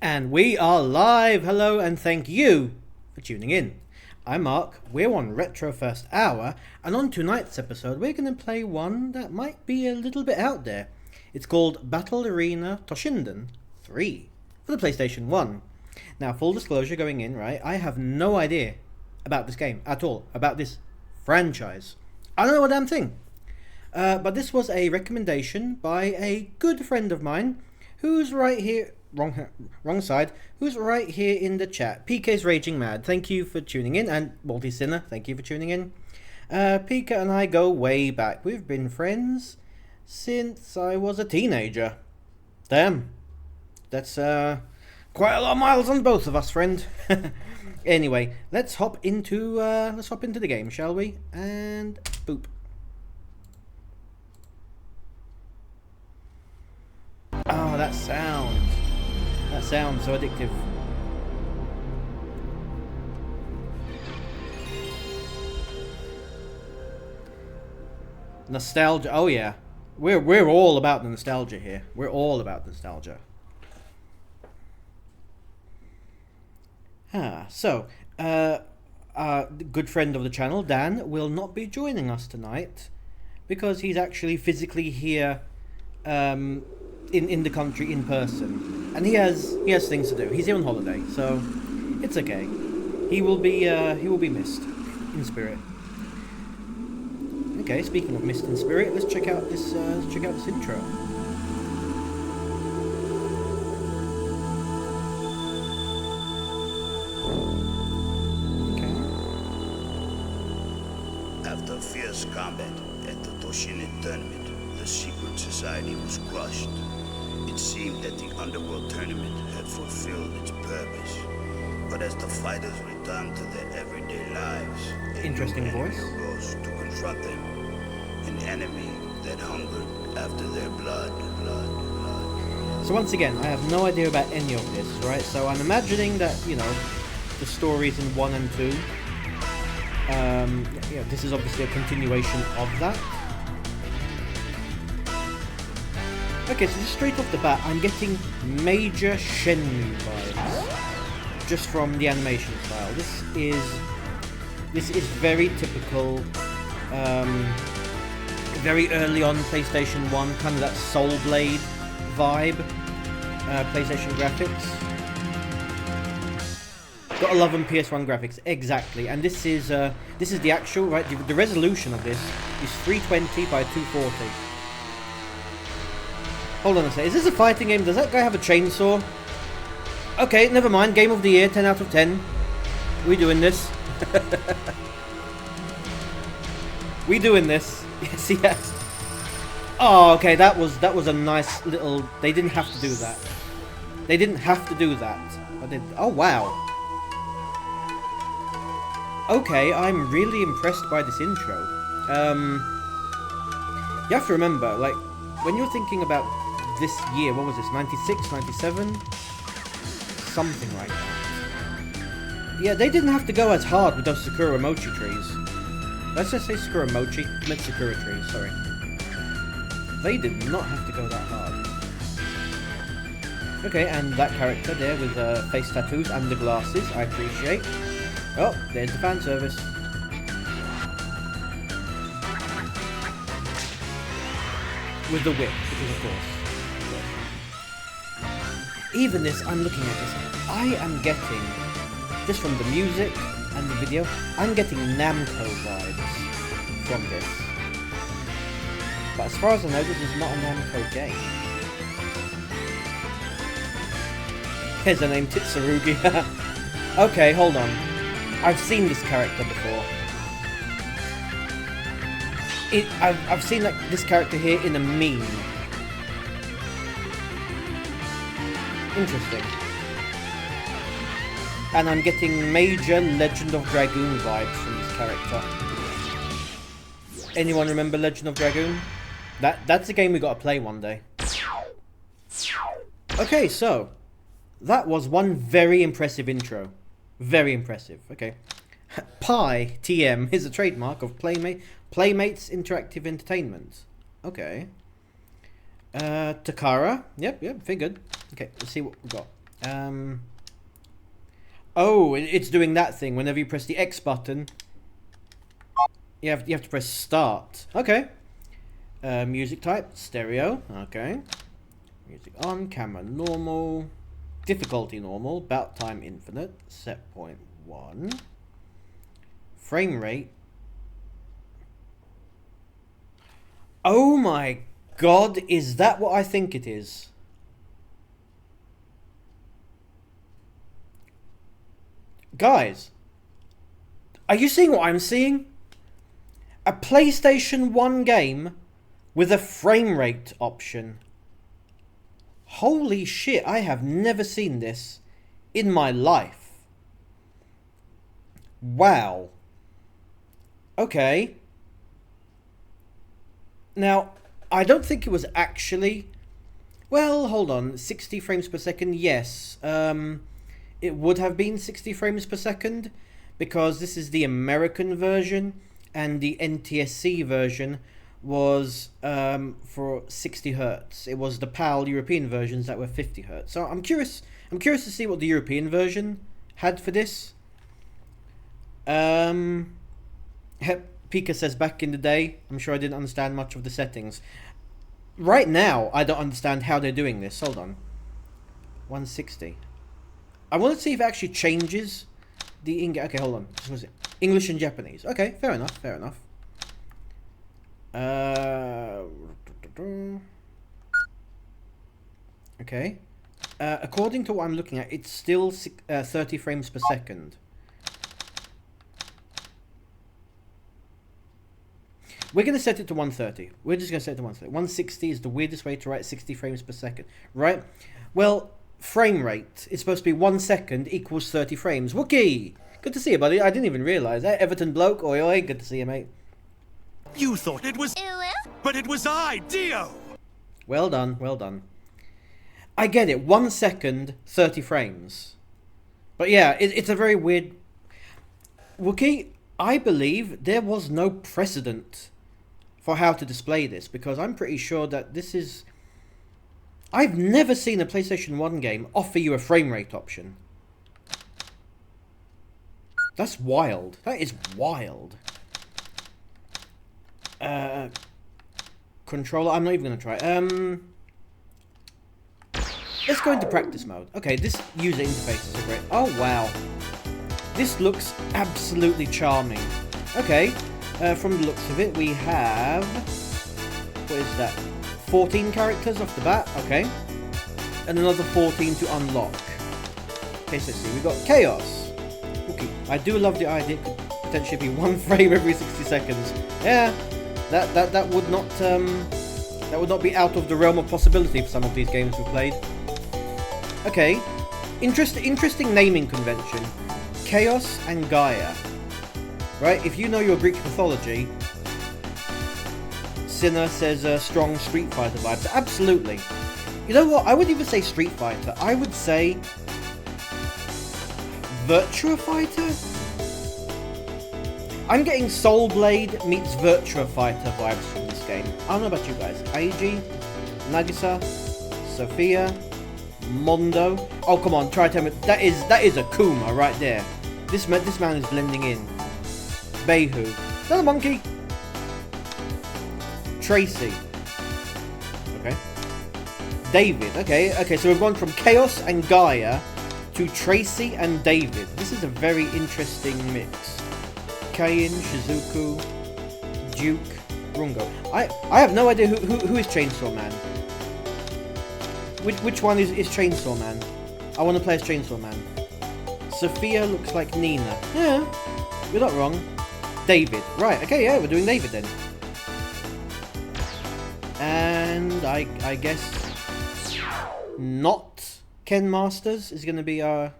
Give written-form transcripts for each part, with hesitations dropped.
And we are live! Hello and thank you for tuning in. I'm Mark, we're on Retro First Hour, and on tonight's episode we're going to play one that might be a little bit out there. It's called Battle Arena Toshinden 3 for the PlayStation 1. Now, full disclosure going in, right, I have no idea about this game at all, about this franchise. I don't know a damn thing. But this was a recommendation by a good friend of mine who's right here... Wrong side. Who's right here in the chat? PK's Raging Mad. Thank you for tuning in. And Multi Sinner, thank you for tuning in. PK and I go way back. We've been friends since I was a teenager. Damn. That's quite a lot of miles on both of us, friend. Anyway, let's hop into the game, shall we? And boop. Oh, that sound. That sounds so addictive. Nostalgia. Oh yeah. We're all about the nostalgia here. We're all about nostalgia. So, our good friend of the channel, Dan, will not be joining us tonight because he's actually physically here in the country in person, and he has things to do. He's here on holiday, so it's okay. He will be missed in spirit. Okay, speaking of missed in spirit, let's check out this intro. Okay. After fierce combat at the Toshinden tournament, the secret society was crushed. It seemed that the underworld tournament had fulfilled its purpose. But as the fighters returned to their everyday lives, Interesting voice. rose to confront them. An enemy that hungered after their blood. So once again, I have no idea about any of this, right? So I'm imagining that, you know, the stories in 1 and 2. This is obviously a continuation of that. Okay, so just straight off the bat, I'm getting major Shenmue vibes just from the animation style. This is very typical, very early on PlayStation 1, kind of that Soul Blade vibe, PlayStation graphics. Gotta love them PS1 graphics, exactly. And this is the actual, right? The resolution of this is 320 by 240. Hold on a sec, is this a fighting game? Does that guy have a chainsaw? Okay, never mind. Game of the year, 10 out of 10. We doing this. We doing this. Yes, yes. Oh, okay, that was a nice little... They didn't have to do that. They didn't have to do that. I did... Oh, wow. Okay, I'm really impressed by this intro. You have to remember, like, when you're thinking about this year, what was this, 96, 97? Something like that. Yeah, they didn't have to go as hard with those Sakura Mochi trees. Let's just say Sakura Mochi, meant Sakura trees, sorry. They did not have to go that hard. Okay, and that character there with face tattoos and the glasses, I appreciate. Oh, there's the fan service. With the whip, because of course. Even this, I'm looking at this, I am getting, just from the music and the video, I'm getting Namco vibes from this. But as far as I know, this is not a Namco game. Here's the name, Titsurugi. Okay, hold on. I've seen this character before. I've seen like this character here in a meme. Interesting. And I'm getting major Legend of Dragoon vibes from this character. Anyone remember Legend of Dragoon? That's a game we gotta play one day. Okay, so that was one very impressive intro. Very impressive. Okay. Pi TM is a trademark of Playmates Interactive Entertainment. Okay. Takara. Yep, figured. Okay, let's see what we've got. Oh, it's doing that thing. Whenever you press the X button, you have to press start. Okay. Music type, stereo. Okay. Music on, camera normal, difficulty normal, bout time infinite, set point 1. Frame rate. Oh my god, is that what I think it is? Guys, are you seeing what I'm seeing? A PlayStation 1 game with a frame rate option. Holy shit, I have never seen this in my life. Wow. Okay. Now, I don't think it was actually... Well, hold on. 60 frames per second, yes. It would have been 60 frames per second, because this is the American version, and the NTSC version was for 60 hertz. It was the PAL European versions that were 50 hertz. So I'm curious to see what the European version had for this. Pika says back in the day, I'm sure I didn't understand much of the settings. Right now, I don't understand how they're doing this. Hold on. 160. I want to see if it actually changes the okay, hold on. What was it? English and Japanese. Okay, fair enough, fair enough. Okay. According to what I'm looking at, it's still 30 frames per second. We're going to set it to 130. We're just going to set it to 130. 160 is the weirdest way to write 60 frames per second, right? Well, frame rate is supposed to be 1 second equals 30 frames. Wookie! Good to see you, buddy. I didn't even realise that. Everton bloke. Oi, oi. Good to see you, mate. You thought it was... But it was I, Dio! Well done, well done. I get it. 1 second, 30 frames. But yeah, it's a very weird... Wookie, I believe there was no precedent for how to display this, because I'm pretty sure that this is... I've never seen a PlayStation 1 game offer you a frame rate option. That's wild. That is wild. Controller, I'm not even going to try. Let's go into practice mode. Okay, this user interface is great. Oh, wow. This looks absolutely charming. Okay, from the looks of it, we have... What is that? 14 characters off the bat. Okay. And another 14 to unlock. Okay, so let's see. We've got Chaos. Okay, I do love the idea it could potentially be 1 frame every 60 seconds. Yeah, that would not be out of the realm of possibility for some of these games we've played. Okay, interesting naming convention. Chaos and Gaia. Right, if you know your Greek mythology, Sinner says strong Street Fighter vibes. Absolutely. You know what? I wouldn't even say Street Fighter. I would say Virtua Fighter? I'm getting Soul Blade meets Virtua Fighter vibes from this game. I don't know about you guys. Aiji, Nagisa, Sophia, Mondo. Oh, come on, try to tell me. That is a Kuma right there. This man is blending in. Beihu. Is that a monkey? Tracy. Okay. David. Okay, so we've gone from Chaos and Gaia to Tracy and David. This is a very interesting mix. Kain, Shizuku, Duke, Rungo. I have no idea who is Chainsaw Man. Which one is Chainsaw Man? I want to play as Chainsaw Man. Sophia looks like Nina. Yeah, you're not wrong. David. Right, okay, yeah, we're doing David then. And I guess not Ken Masters is going to be our...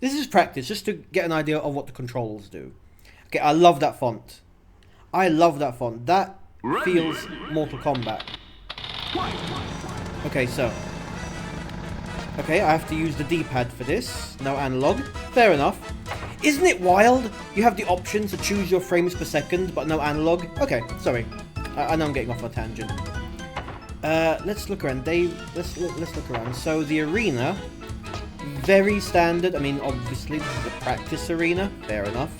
This is practice, just to get an idea of what the controls do. Okay, I love that font. I love that font. That feels Mortal Kombat. Okay, so... Okay, I have to use the D-pad for this. No analog. Fair enough. Isn't it wild? You have the option to choose your frames per second, but no analog. Okay, sorry. I know I'm getting off on a tangent. Let's look around. Let's look around. So the arena very standard. I mean, obviously, this is a practice arena. Fair enough.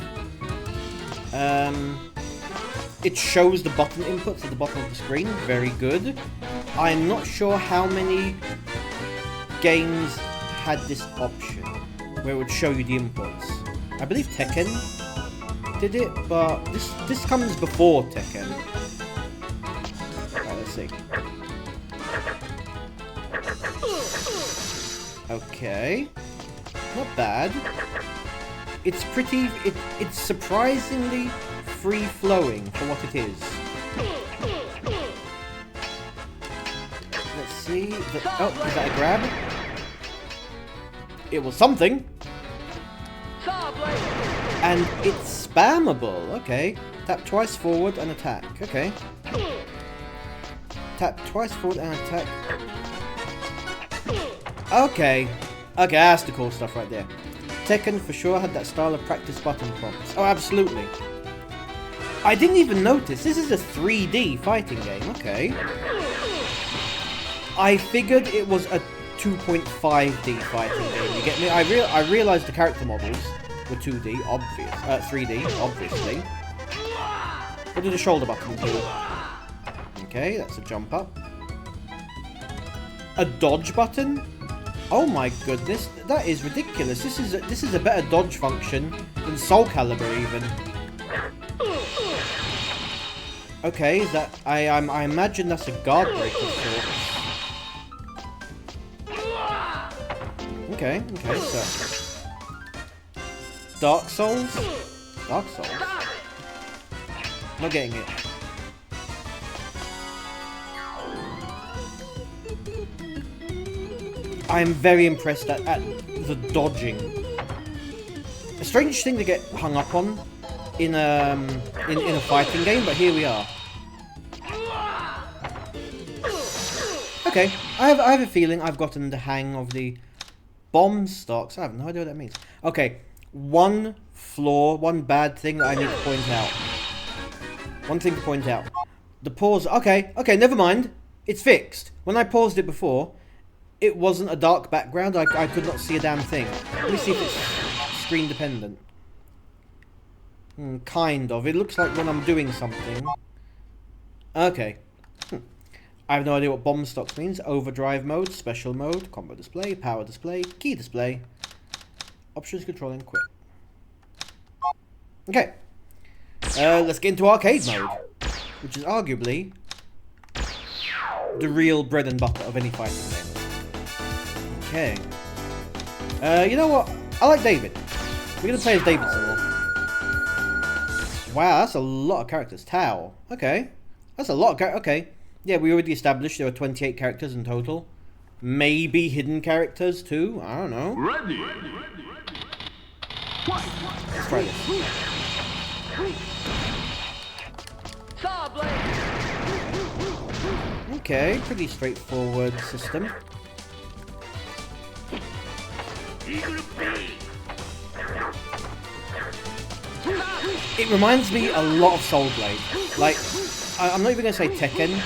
It shows the button inputs at the bottom of the screen. Very good. I'm not sure how many games had this option where it would show you the inputs. I believe Tekken did it, but this comes before Tekken. Right, let's see. Okay, not bad. It's pretty. It's surprisingly free-flowing for what it is. Let's see. Oh, is that a grab? It was something. And it's spammable. Okay. Tap twice forward and attack. Okay. Tap twice forward and attack. Okay. Okay, that's the cool stuff right there. Tekken for sure had that style of practice button prompts. Oh, absolutely. I didn't even notice. This is a 3D fighting game. Okay. I figured it was a 2.5D fighting game. You get me? I realized the character models were 2D, 3D, obviously. What do the shoulder buttons do? Okay, that's a jump up. A dodge button? Oh my goodness, that is ridiculous. This is a better dodge function than Soul Calibur even. Okay, is that I imagine that's a guard break of sorts. Okay, so Dark Souls? Dark Souls? Not getting it. I am very impressed at the dodging. A strange thing to get hung up on in a fighting game, but here we are. Okay, I have a feeling I've gotten the hang of the bomb stocks. I have no idea what that means. Okay, one bad thing that I need to point out. One thing to point out. The pause. Okay, never mind. It's fixed. When I paused it before, it wasn't a dark background. I could not see a damn thing. Let me see if it's screen dependent. Kind of. It looks like when I'm doing something. Okay. I have no idea what bomb stocks means. Overdrive mode, special mode, combo display, power display, key display, options, control, and quit. Okay. Let's get into arcade mode, which is arguably the real bread and butter of any fighting game. Okay. You know what? I like David. We're going to play as David some more. Wow, that's a lot of characters. Tao. Okay. That's a lot of characters. Okay. Yeah, we already established there were 28 characters in total. Maybe hidden characters too. I don't know. Ready. Let's try this. Okay, pretty straightforward system. It reminds me a lot of Soul Blade. Like, I'm not even going to say Tekken.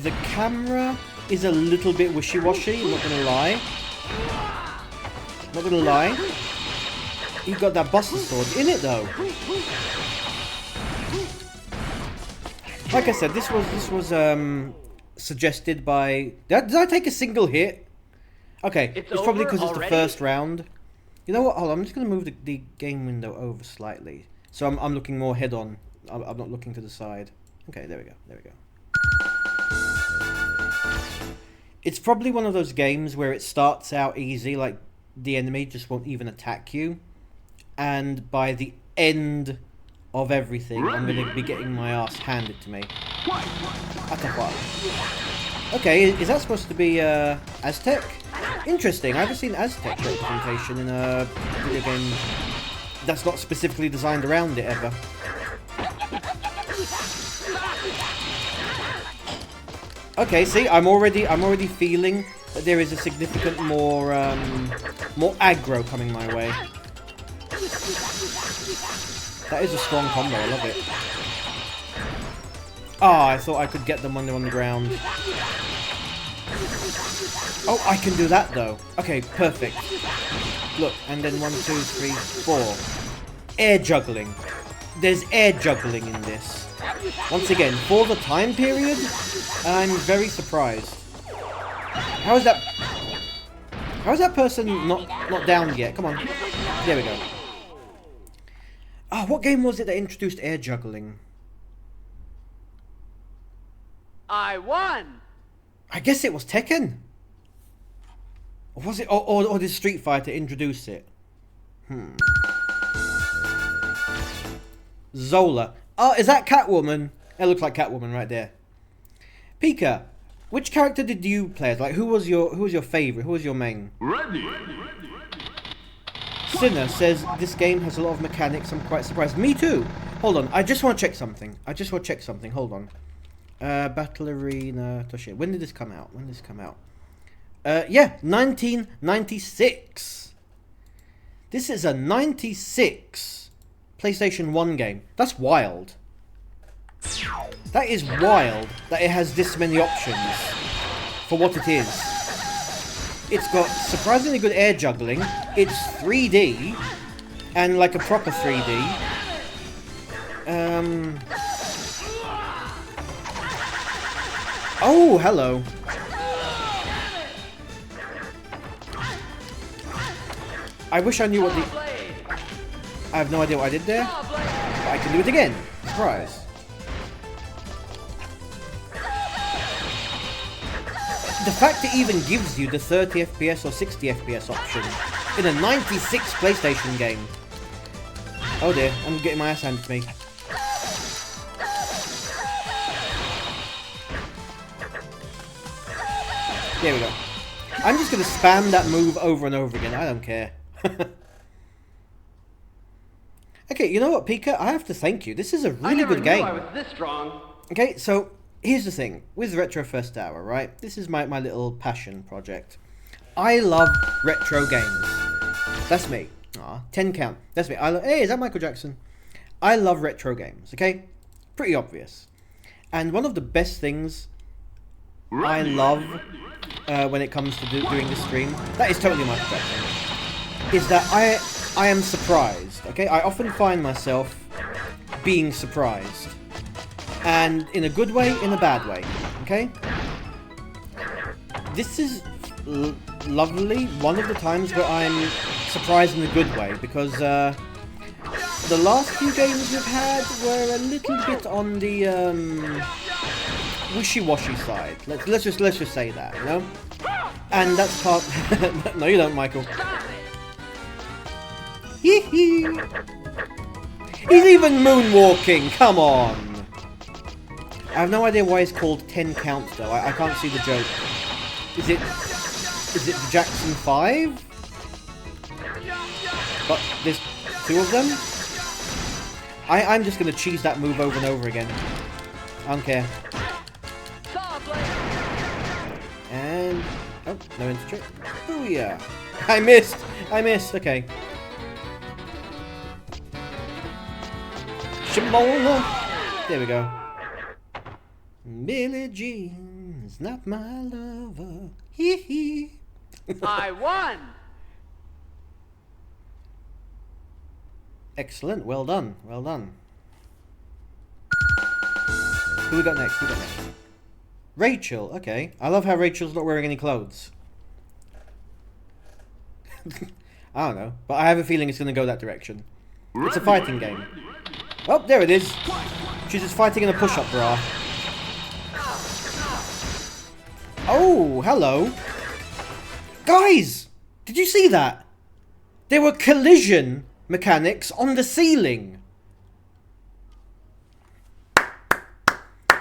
The camera is a little bit wishy-washy, I'm not going to lie. Not going to lie. You got that Buster Sword in it though. Like I said, this was suggested by... Did I take a single hit? Okay, it's probably because it's the first round. You know what? Hold on, I'm just going to move the game window over slightly. So I'm looking more head on. I'm not looking to the side. Okay, there we go. It's probably one of those games where it starts out easy, like the enemy just won't even attack you. And by the end of everything, I'm going to be getting my ass handed to me. Okay, is that supposed to be Aztec? Interesting, I haven't seen Aztec representation in a video game that's not specifically designed around it ever. Okay, see, I'm already feeling that there is a significant more aggro coming my way. That is a strong combo, I love it. Ah, I thought I could get them when they're on the ground. Oh, I can do that though. Okay, perfect. Look, and then 1, 2, 3, 4. Air juggling. There's air juggling in this. Once again, for the time period, I'm very surprised. How is that person not down yet? Come on. There we go. Oh, what game was it that introduced air juggling? I won! I guess it was Tekken. Or was it? Or did Street Fighter introduce it? Zola. Oh, is that Catwoman? It looks like Catwoman right there. Pika, which character did you play as? Like, who was your favorite? Who was your main? Ready. Sinner says this game has a lot of mechanics. I'm quite surprised. Me too. Hold on. I just want to check something. Hold on. Battle Arena Toshinden. When did this come out? Yeah, 1996. This is a 96 PlayStation 1 game. That's wild. That is wild that it has this many options for what it is. It's got surprisingly good air juggling. It's 3D and like a proper 3D. Oh, hello. I wish I knew what the... I have no idea what I did there. But I can do it again. Surprise. The fact it even gives you the 30 FPS or 60 FPS option in a 96 PlayStation game. Oh dear, I'm getting my ass handed to me. There we go. I'm just going to spam that move over and over again. I don't care. Okay, you know what, Pika? I have to thank you. This is a really good game. I was this strong. Okay, so here's the thing. With Retro First Hour, right? This is my little passion project. I love retro games. That's me. Aw, 10 count. That's me. Hey, is that Michael Jackson? I love retro games, okay? Pretty obvious. And one of the best things I love when it comes to doing this stream, that is totally Michael Jackson, is that I am surprised, okay? I often find myself being surprised. And in a good way, in a bad way, okay? This is lovely, one of the times where I'm surprised in a good way, because the last few games we've had were a little bit on the wishy-washy side. Let's just say that, you know? And that's part... No, you don't, Michael. Hee-hee. He's even moonwalking, come on! I have no idea why it's called 10 count though. I can't see the joke. Is it the Jackson 5? But there's 2 of them? I'm just gonna cheese that move over and over again. I don't care. And oh, no into trick. Oh yeah. I missed. Okay. Shimola. There we go. Billie Jean is not my lover. Hee hee. I won! Excellent. Well done. Who we got next? Rachel. Okay. I love how Rachel's not wearing any clothes. I don't know. But I have a feeling it's going to go that direction. It's a fighting game. Oh, there it is. She's just fighting in a push-up bra. Oh, hello. Guys! Did you see that? There were collision mechanics on the ceiling.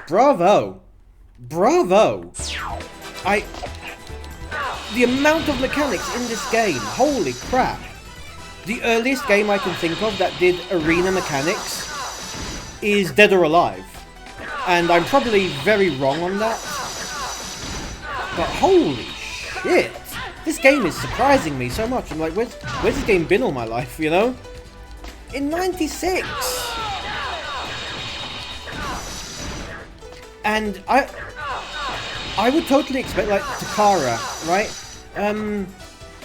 Bravo. The amount of mechanics in this game. Holy crap. The earliest game I can think of that did arena mechanics is Dead or Alive. And I'm probably very wrong on that. But holy shit. This game is surprising me so much. I'm like, where's this game been all my life, you know? In 96! I would totally expect, like, Takara, right?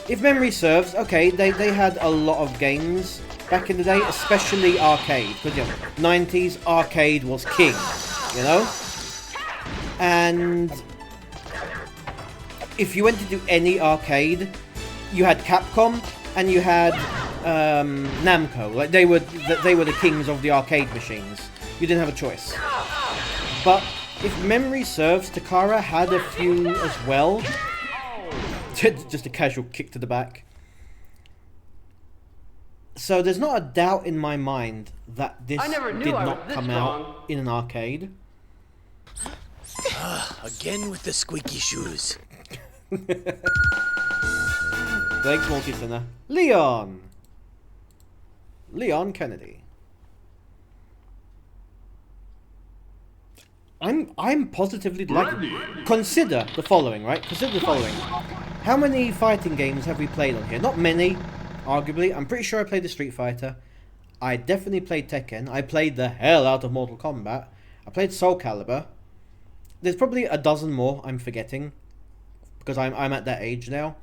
If memory serves, okay, they had a lot of games back in the day, especially arcade, because, you know, 90s arcade was king, you know? And if you went to do any arcade, you had Capcom and you had Namco. Like, they were the kings of the arcade machines. You didn't have a choice. But if memory serves, Takara had a few as well. Just a casual kick to the back. So there's not a doubt in my mind that this did not come out in an arcade. Again with the squeaky shoes. Thanks, Multi-Sinner. Leon Kennedy. I'm positively delighted. Consider the following, right? Consider the following. How many fighting games have we played on here? Not many, arguably. I'm pretty sure I played the Street Fighter. I definitely played Tekken. I played the hell out of Mortal Kombat. I played Soul Calibur. There's probably a dozen more I'm forgetting, because I'm at that age now.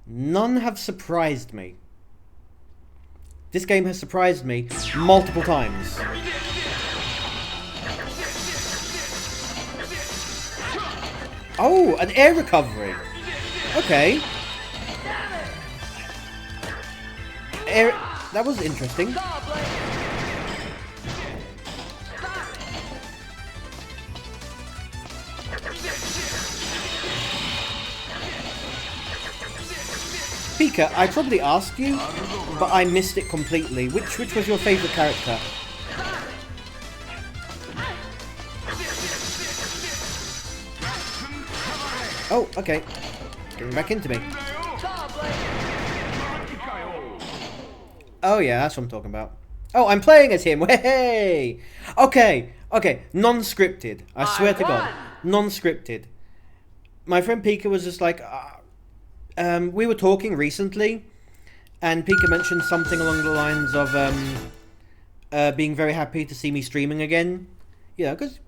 None have surprised me. This game has surprised me multiple times. Oh, an air recovery. Okay. That was interesting. Pika, I probably asked you, but I missed it completely. Which was your favourite character? Oh, okay. Getting back into me. Oh yeah, that's what I'm talking about. Oh, I'm playing as him. Hey! Okay. Non-scripted. I swear to God. Non-scripted. My friend Pika was just like... we were talking recently, and Pika mentioned something along the lines of being very happy to see me streaming again. You know, because,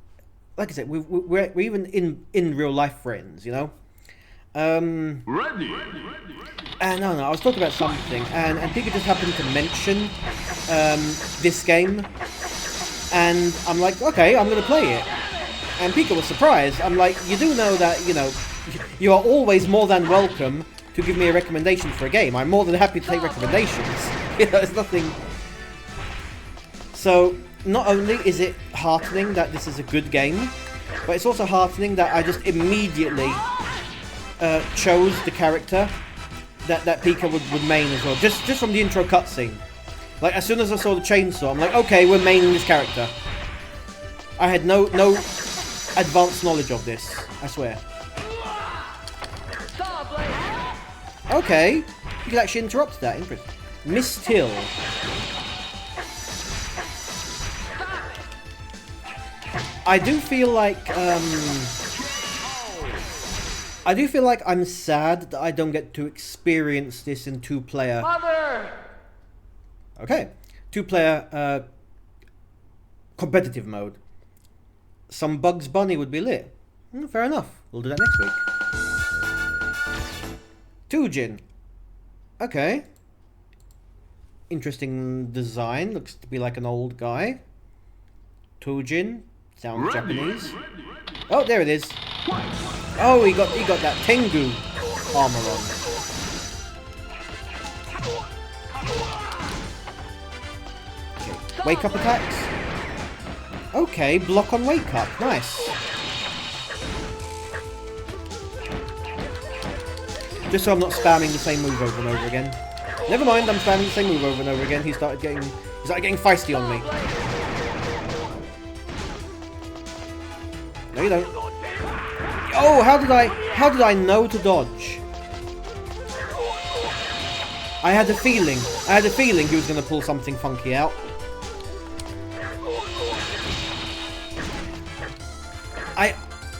like I said, we're even in real life friends, you know. Ready. And no, I was talking about something, and Pika just happened to mention this game, and I'm like, okay, I'm gonna play it. And Pika was surprised. I'm like, you do know that, you know, you are always more than welcome to give me a recommendation for a game. I'm more than happy to take recommendations. You know, it's nothing. So, not only is it heartening that this is a good game, but it's also heartening that I just immediately chose the character that Pika would main as well. Just from the intro cutscene. Like, as soon as I saw the chainsaw, I'm like, okay, we're maining this character. I had no advanced knowledge of this, I swear. Okay, you can actually interrupt that. Interesting. Miss Till. I do feel like I'm sad that I don't get to experience this in two-player. Mother! Okay, two-player competitive mode. Some Bugs Bunny would be lit. Fair enough. We'll do that next week. Toujin. Okay. Interesting design. Looks to be like an old guy. Toujin. Sounds Japanese. Oh, there it is. Oh, he got that Tengu armor on. Okay. Wake up attacks. Okay, block on wake up. Nice. Just so I'm not spamming the same move over and over again. Never mind, I'm spamming the same move over and over again. He started getting feisty on me. No, you don't. Oh, how did I know to dodge? I had a feeling he was going to pull something funky out.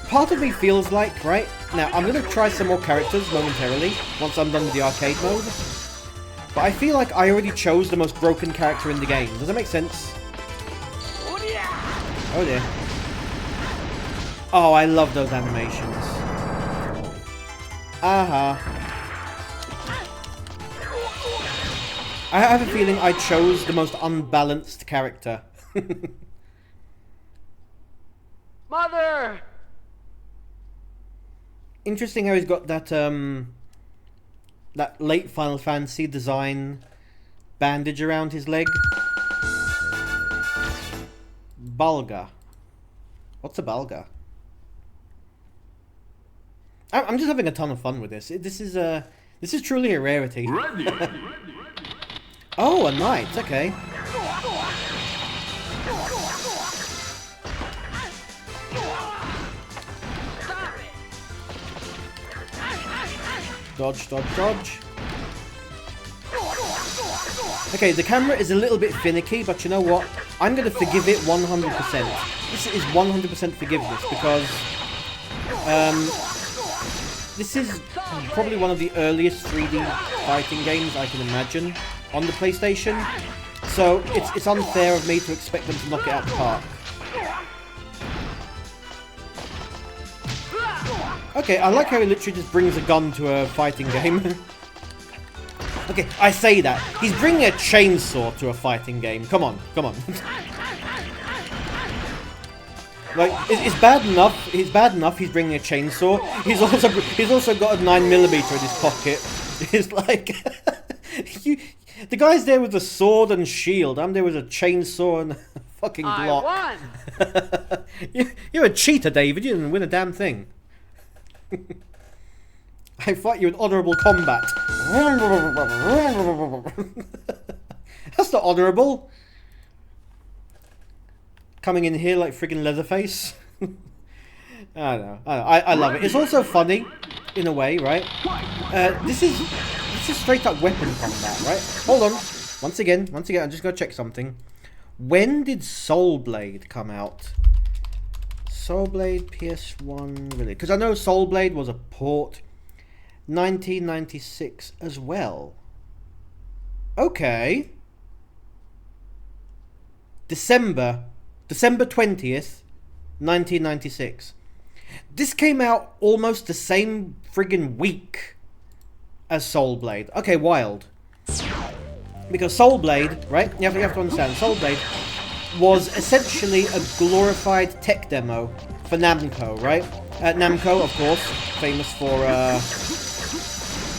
Part of me feels like, right, now I'm going to try some more characters momentarily, once I'm done with the arcade mode. But I feel like I already chose the most broken character in the game. Does that make sense? Oh dear. Oh, I love those animations. I have a feeling I chose the most unbalanced character. Mother! Interesting how he's got that that late Final Fantasy design bandage around his leg. Balga. What's a Balga? I'm just having a ton of fun with this. This is truly a rarity. Oh, a knight. Okay. Dodge, dodge, dodge. Okay, the camera is a little bit finicky, but you know what? I'm going to forgive it 100%. This is 100% forgiveness because this is probably one of the earliest 3D fighting games I can imagine on the PlayStation. So it's unfair of me to expect them to knock it out the park. Okay, I like how he literally just brings a gun to a fighting game. Okay, I say that. He's bringing a chainsaw to a fighting game. Come on, come on. Like, it's bad enough. It's bad enough he's bringing a chainsaw. He's also got a 9mm in his pocket. It's like the guy's there with a sword and shield. I'm there with a chainsaw and a fucking block. I won. You're a cheater, David. You didn't win a damn thing. I fight you in honourable combat. That's not honourable. Coming in here like friggin' Leatherface. I don't know. I love it. It's also funny, in a way, right? This is straight up weapon combat, right? Hold on. Once again, I'm just gonna check something. When did Soul Blade come out? Soul Blade PS1 really? Because I know Soul Blade was a port. 1996 as well. Okay. December 20th, 1996. This came out almost the same friggin' week as Soul Blade. Okay, wild. Because Soul Blade, right? You have to understand, Soul Blade was essentially a glorified tech demo for Namco, right? Namco, of course, famous for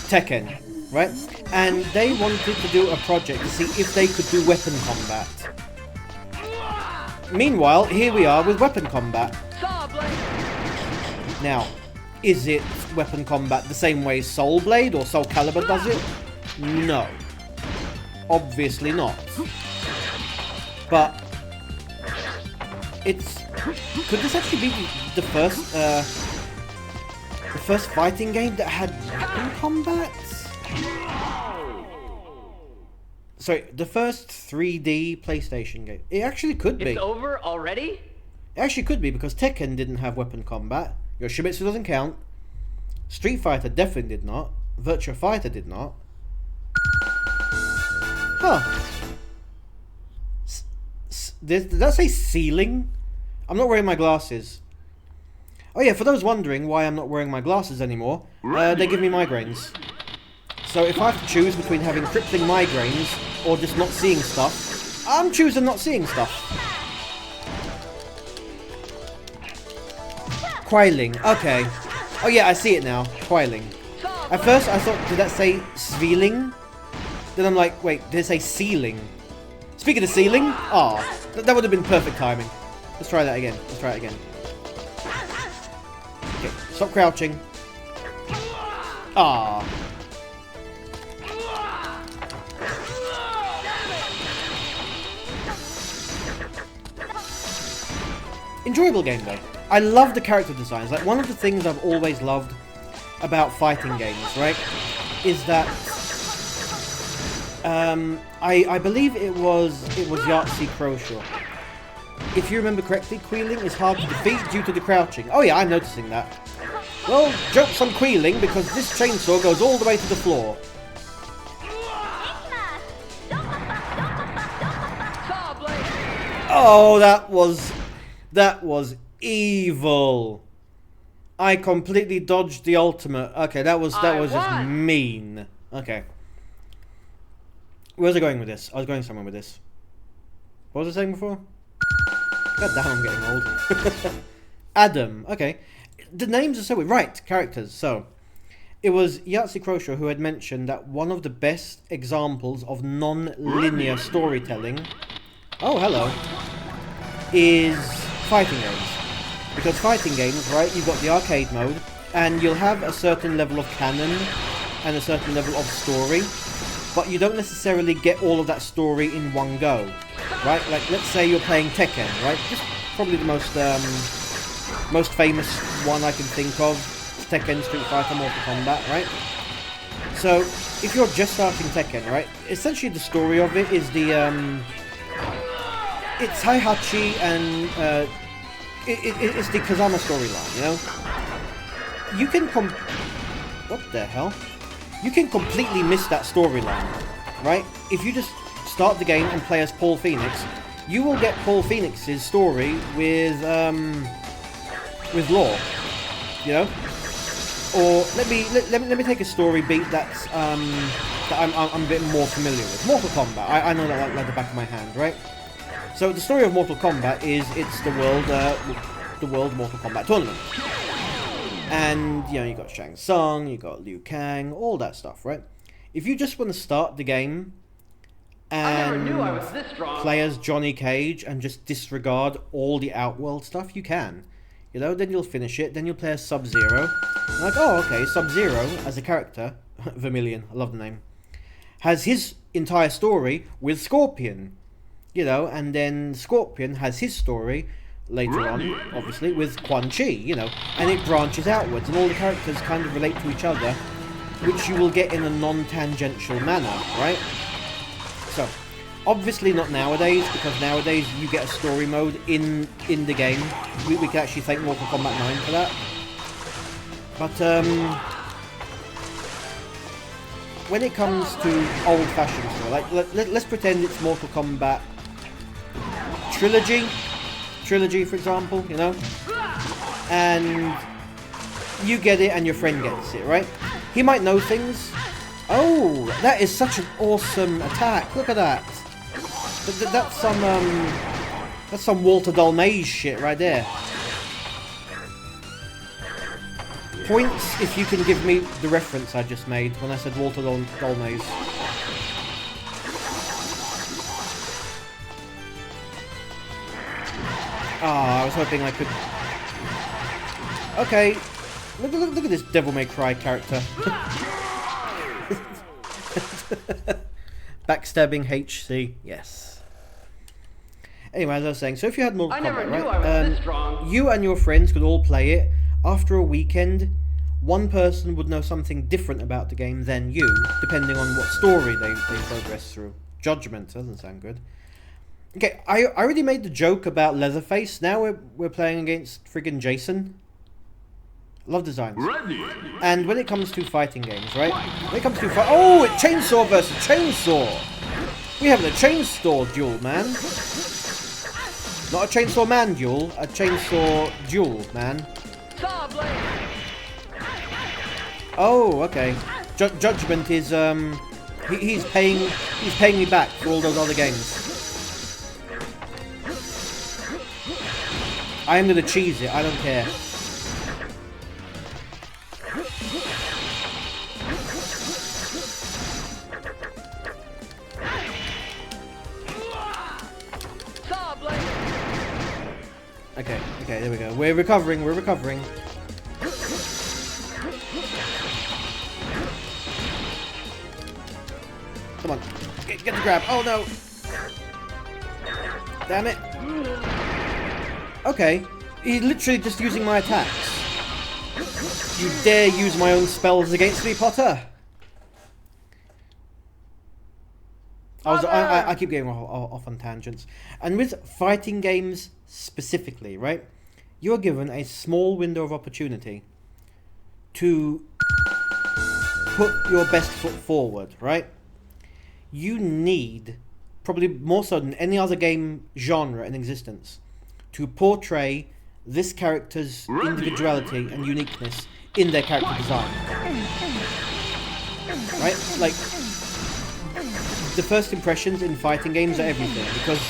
Tekken, right? And they wanted to do a project to see if they could do weapon combat. Meanwhile, here we are with weapon combat. Now, is it weapon combat the same way Soul Blade or Soul Calibur does it? No. Obviously not. But it's... Could this actually be the first fighting game that had weapon combat? Sorry, the first 3D PlayStation game. It actually could be. It's over already? It actually could be because Tekken didn't have weapon combat. Yoshimitsu doesn't count. Street Fighter definitely did not. Virtua Fighter did not. Huh. Did that say ceiling? I'm not wearing my glasses. Oh yeah, for those wondering why I'm not wearing my glasses anymore, they give me migraines. So if I have to choose between having crippling migraines or just not seeing stuff, I'm choosing not seeing stuff. Quiling, okay. Oh yeah, I see it now. Quiling. At first I thought, did that say Sveling? Then I'm like, wait, did it say ceiling? Speaking of ceiling, that would have been perfect timing. Let's try that again. Let's try it again. Okay, stop crouching. Enjoyable game though. I love the character designs. Like, one of the things I've always loved about fighting games, right, is that I believe it was Yahtzee Croshaw. If you remember correctly, Queeling is hard to defeat due to the crouching. Oh yeah, I'm noticing that. Well, joke's on Queeling because this chainsaw goes all the way to the floor. Oh, that was evil. I completely dodged the ultimate. Okay, that was just won. mean. Okay. Where's I going with this? I was going somewhere with this. What was I saying before? God damn, I'm getting old. Adam. Okay. The names are so weird. Right, characters. So, it was Yahtzee Croshaw who had mentioned that one of the best examples of non-linear storytelling, oh hello, is fighting games. Because fighting games, right, you've got the arcade mode, and you'll have a certain level of canon and a certain level of story, but you don't necessarily get all of that story in one go, right? Like, let's say you're playing Tekken, right? Just probably the most famous one I can think of. Tekken, Street Fighter, Mortal Kombat, right? So, if you're just starting Tekken, right, essentially the story of it is the, it's Heihachi and, it's the Kazama storyline, you know? You can what the hell? You can completely miss that storyline, right? If you just start the game and play as Paul Phoenix, you will get Paul Phoenix's story with lore, you know? Or let me take a story beat that's that I'm a bit more familiar with. Mortal Kombat. I know that like the back of my hand, right? So the story of Mortal Kombat is it's the world Mortal Kombat tournament, and you know you got Shang Tsung, you got Liu Kang, all that stuff, right? If you just want to start the game and play as Johnny Cage and just disregard all the Outworld stuff, you can. You know, then you'll finish it, then you'll play as Sub-Zero. Like, oh, okay, Sub-Zero, as a character, Vermilion, I love the name, has his entire story with Scorpion. You know, and then Scorpion has his story later on, obviously, with Quan Chi, you know, and it branches outwards, and all the characters kind of relate to each other, which you will get in a non-tangential manner, right? So, obviously not nowadays, because nowadays you get a story mode in the game. We can actually thank Mortal Kombat 9 for that. But, when it comes to old-fashioned story, like, let's pretend it's Mortal Kombat Trilogy, for example, you know? And you get it and your friend gets it, right? He might know things. Oh, that is such an awesome attack. Look at that. That's some Walter Dalmaze shit right there. Points if you can give me the reference I just made when I said Walter Dalmaze. Ah, I was hoping I could... Okay, look at this Devil May Cry character. Backstabbing HC, yes. Anyway, as I was saying, so if you had Mortal Kombat, right, you and your friends could all play it. After a weekend, one person would know something different about the game than you, depending on what story they progress through. Judgment doesn't sound good. Okay, I already made the joke about Leatherface. Now we're playing against friggin' Jason. Love designs. And when it comes to fighting games, right? When it comes to oh, it's chainsaw versus chainsaw. We having a chainsaw duel, man. Not a chainsaw man duel, a chainsaw duel, man. Oh, okay. Judgment is he's paying me back for all those other games. I am gonna cheese it. I don't care. Okay, there we go. We're recovering. Come on. Get the grab. Oh, no. Damn it. Okay. He's literally just using my attacks. You dare use my own spells against me, Potter? I keep getting off on tangents. And with fighting games specifically, right? You are given a small window of opportunity to put your best foot forward, right? You need, probably more so than any other game genre in existence, to portray this character's individuality and uniqueness in their character design. Right? Like, the first impressions in fighting games are everything, because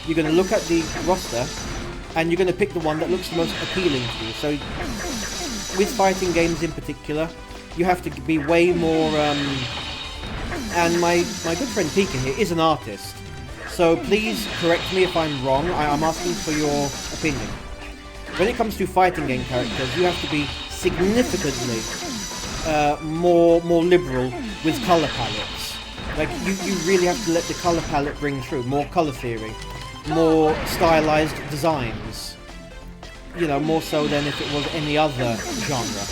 you're going to look at the roster and you're going to pick the one that looks the most appealing to you. So with fighting games in particular, you have to be way more and my good friend Pika here is an artist, so please correct me if I'm wrong. I'm asking for your opinion. When it comes to fighting game characters, you have to be significantly more liberal with color palettes. Like, you really have to let the color palette bring through. More color theory, more stylized designs. You know, more so than if it was any other genre.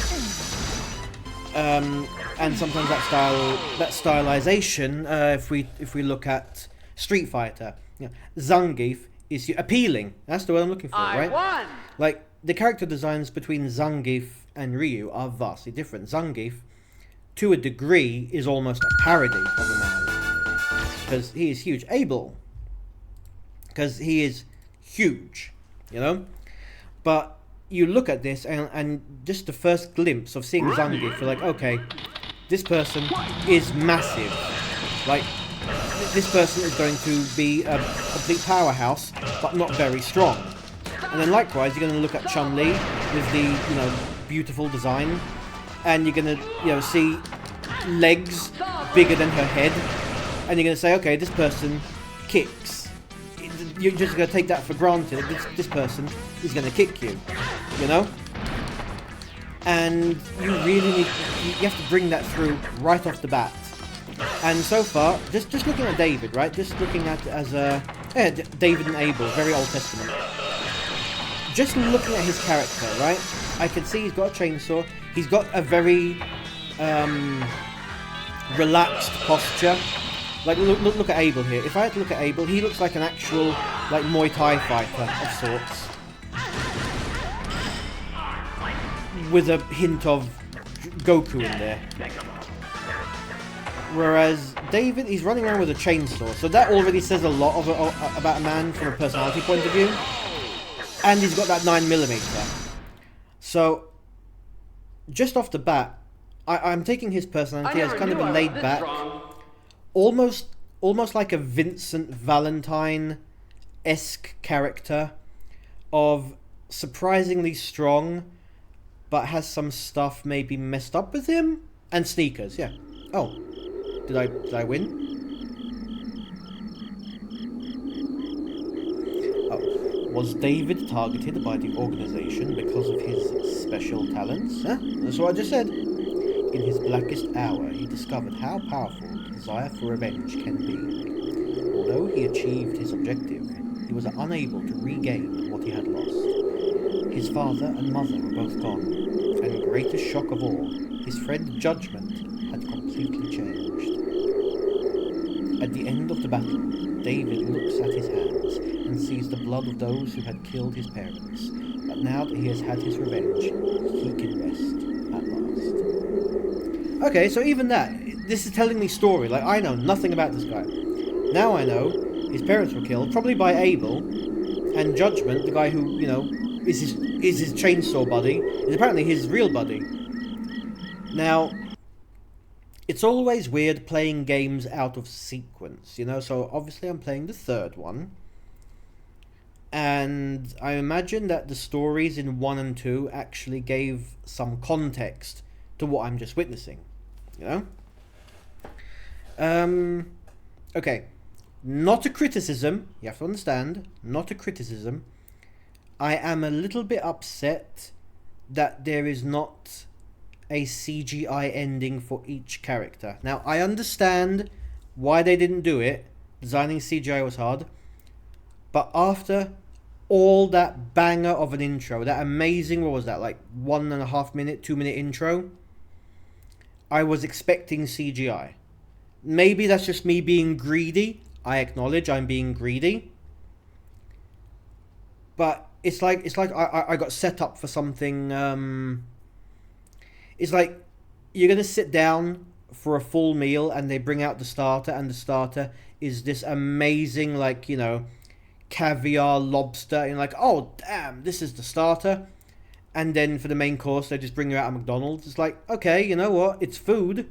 And sometimes that stylization, if we look at Street Fighter, Zangief is appealing. That's the word I'm looking for, right? Won. Like, the character designs between Zangief and Ryu are vastly different. Zangief, to a degree, is almost a parody of a man, because he is huge. Abel, because he is huge, you know? But you look at this, and just the first glimpse of seeing Zangief, you're like, okay, this person is massive. Like, this person is going to be a complete powerhouse, but not very strong. And then likewise, you're going to look at Chun-Li with the, you know, beautiful design, and you're going to, you know, see legs bigger than her head, and you're going to say, okay, this person kicks. You're just going to take that for granted. This person is going to kick you, you know? And you really need, you have to bring that through right off the bat. And so far, just looking at David, right? Just looking at it as a David and Abel, very Old Testament. Just looking at his character, right? I can see he's got a chainsaw. He's got a very relaxed posture. Like, look at Abel here. If I had to look at Abel, he looks like an actual, like, Muay Thai fighter of sorts, with a hint of Goku in there. Whereas David, he's running around with a chainsaw, so that already says a lot about a man from a personality point of view. And he's got that 9mm. So, just off the bat, I'm taking his personality as kind of a laid back, almost like a Vincent Valentine-esque character of surprisingly strong, but has some stuff maybe messed up with him. And sneakers, yeah. Oh, did I win? Oh, was David targeted by the organization because of his special talents? Huh? That's what I just said. In his blackest hour, he discovered how powerful the desire for revenge can be. Although he achieved his objective, he was unable to regain what he had lost. His father and mother were both gone, and greatest shock of all, his friend's judgment had completely changed. At the end of the battle, David looks at his hands and sees the blood of those who had killed his parents. But now that he has had his revenge, he can rest at last. Okay, so even that, this is telling me story. Like, I know nothing about this guy. Now I know his parents were killed, probably by Abel, and Judgment, the guy who, you know, is his chainsaw buddy, is apparently his real buddy. Now, it's always weird playing games out of sequence, you know, so obviously I'm playing the third one. And I imagine that the stories in 1 and 2 actually gave some context to what I'm just witnessing, you know? Okay, not a criticism, you have to understand, not a criticism. I am a little bit upset that there is not a CGI ending for each character. Now, I understand why they didn't do it. Designing CGI was hard. But after all that banger of an intro, that amazing, what was that, like 1.5 minute, 2 minute intro, I was expecting CGI. Maybe that's just me being greedy. I acknowledge I'm being greedy. But it's like I got set up for something. It's like you're going to sit down for a full meal and they bring out the starter, and the starter is this amazing, like, you know, caviar, lobster, and you're like, oh damn, this is the starter. And then for the main course, they just bring you out a McDonald's. It's like, okay, you know what? It's food.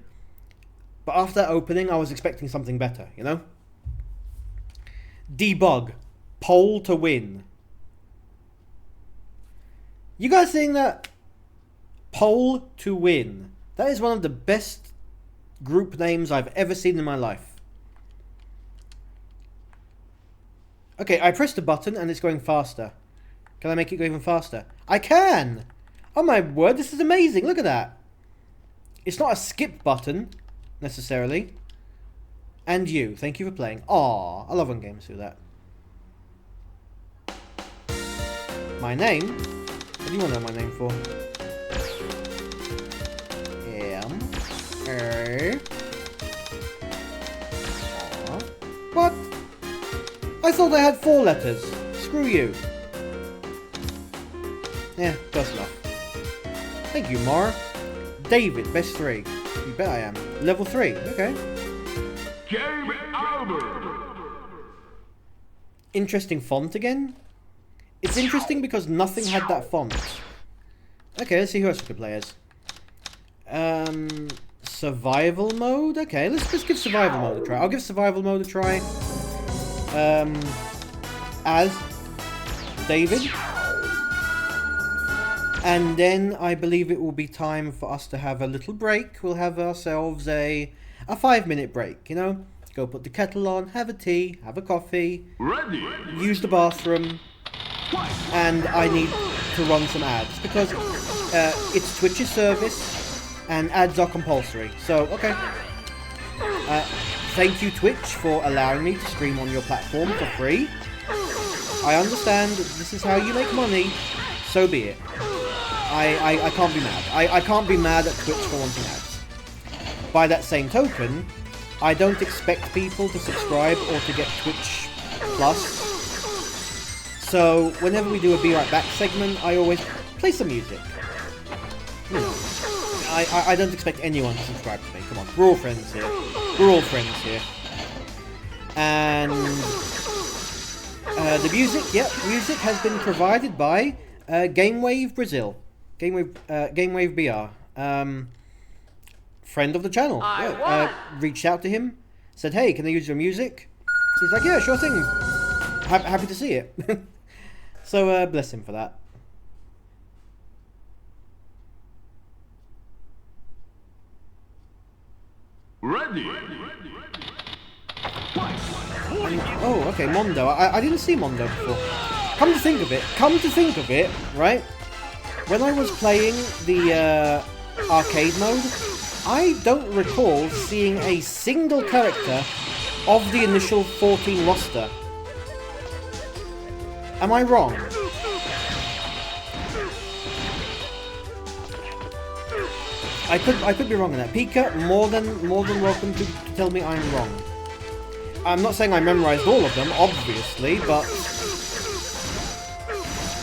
But after that opening, I was expecting something better, you know? Debug. Poll to win. You guys seeing that? Poll to win. That is one of the best group names I've ever seen in my life. Okay, I pressed the button and it's going faster. Can I make it go even faster? I can! Oh my word, this is amazing. Look at that. It's not a skip button, necessarily. And you, thank you for playing. Aww, I love when games do that. My name? What do you want to know my name for? What? I thought I had 4 letters. Screw you. Yeah, close enough. Thank you, Mar. David, best 3. You bet I am. Level 3, okay. Game over. Interesting font again? It's interesting because nothing had that font. Okay, let's see who else we could play as. Survival mode? Okay, let's give survival mode a try. I'll give survival mode a try. As David. And then I believe it will be time for us to have a little break. We'll have ourselves a 5-minute break, you know? Go put the kettle on, have a tea, have a coffee, Ready. use the bathroom, and I need to run some ads because it's Twitch's service and ads are compulsory. So, okay. Thank you, Twitch, for allowing me to stream on your platform for free. I understand this is how you make money, so be it. I can't be mad. I can't be mad at Twitch for wanting ads. By that same token, I don't expect people to subscribe or to get Twitch Plus. So whenever we do a Be Right Back segment, I always play some music. You know, I don't expect anyone to subscribe to me. Come on, we're all friends here. We're all friends here. And the music, music has been provided by GameWave Brazil. GameWave BR. Friend of the channel. Reached out to him, said, hey, can I use your music? He's like, yeah, sure thing. Happy to see it. So, bless him for that. Ready. Oh, okay, Mondo. I didn't see Mondo before. Come to think of it, right? When I was playing the arcade mode, I don't recall seeing a single character of the initial 14 roster. Am I wrong? I could be wrong on that. Pika, more than welcome to tell me I'm wrong. I'm not saying I memorized all of them, obviously, but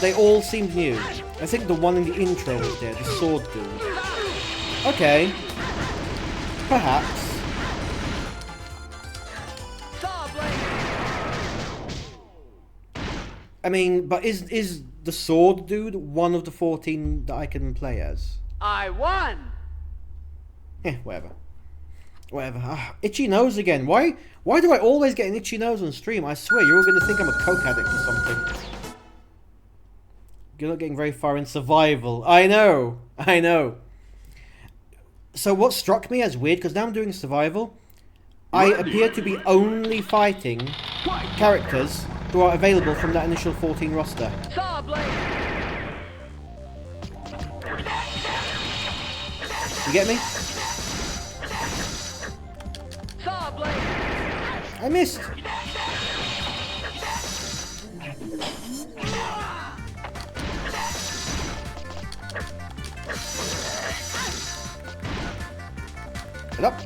they all seemed new. I think the one in the intro was there, the sword dude. Okay. Perhaps. I mean, but is the sword dude one of the 14 that I can play as? I won! Eh, whatever. Whatever. Itchy nose again. Why do I always get an itchy nose on stream? I swear, you're all going to think I'm a coke addict or something. You're not getting very far in survival. I know. So what struck me as weird, because now I'm doing survival, I appear to be only fighting characters who are available from that initial 14 roster. Saw blade! You get me? Saw blade! I missed. Get up.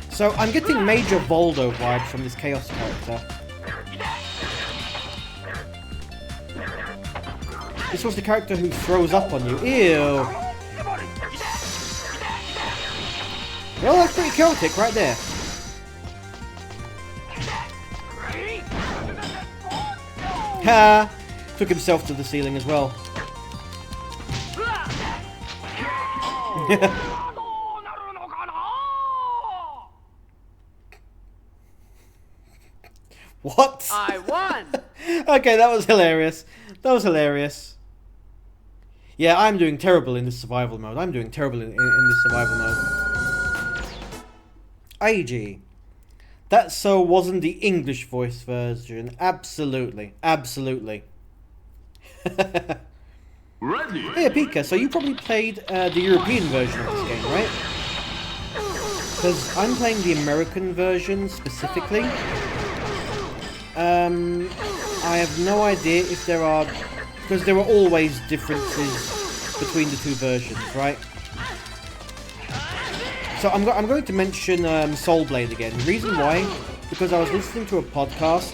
So I'm getting major Voldo vibes from this Chaos character. This was the character who throws up on you. Ew. Well, that's pretty chaotic right there. Ha! Took himself to the ceiling as well. What? I won. Okay, that was hilarious. That was hilarious. Yeah, I'm doing terrible in this survival mode. I'm doing terrible in this survival mode. AG. That so wasn't the English voice version. Absolutely. Absolutely. Ready? Hey, Pika, so you probably played the European version of this game, right? Because I'm playing the American version specifically. I have no idea if there are... Because there are always differences between the two versions, right? So I'm going to mention Soul Blade again. The reason why, because I was listening to a podcast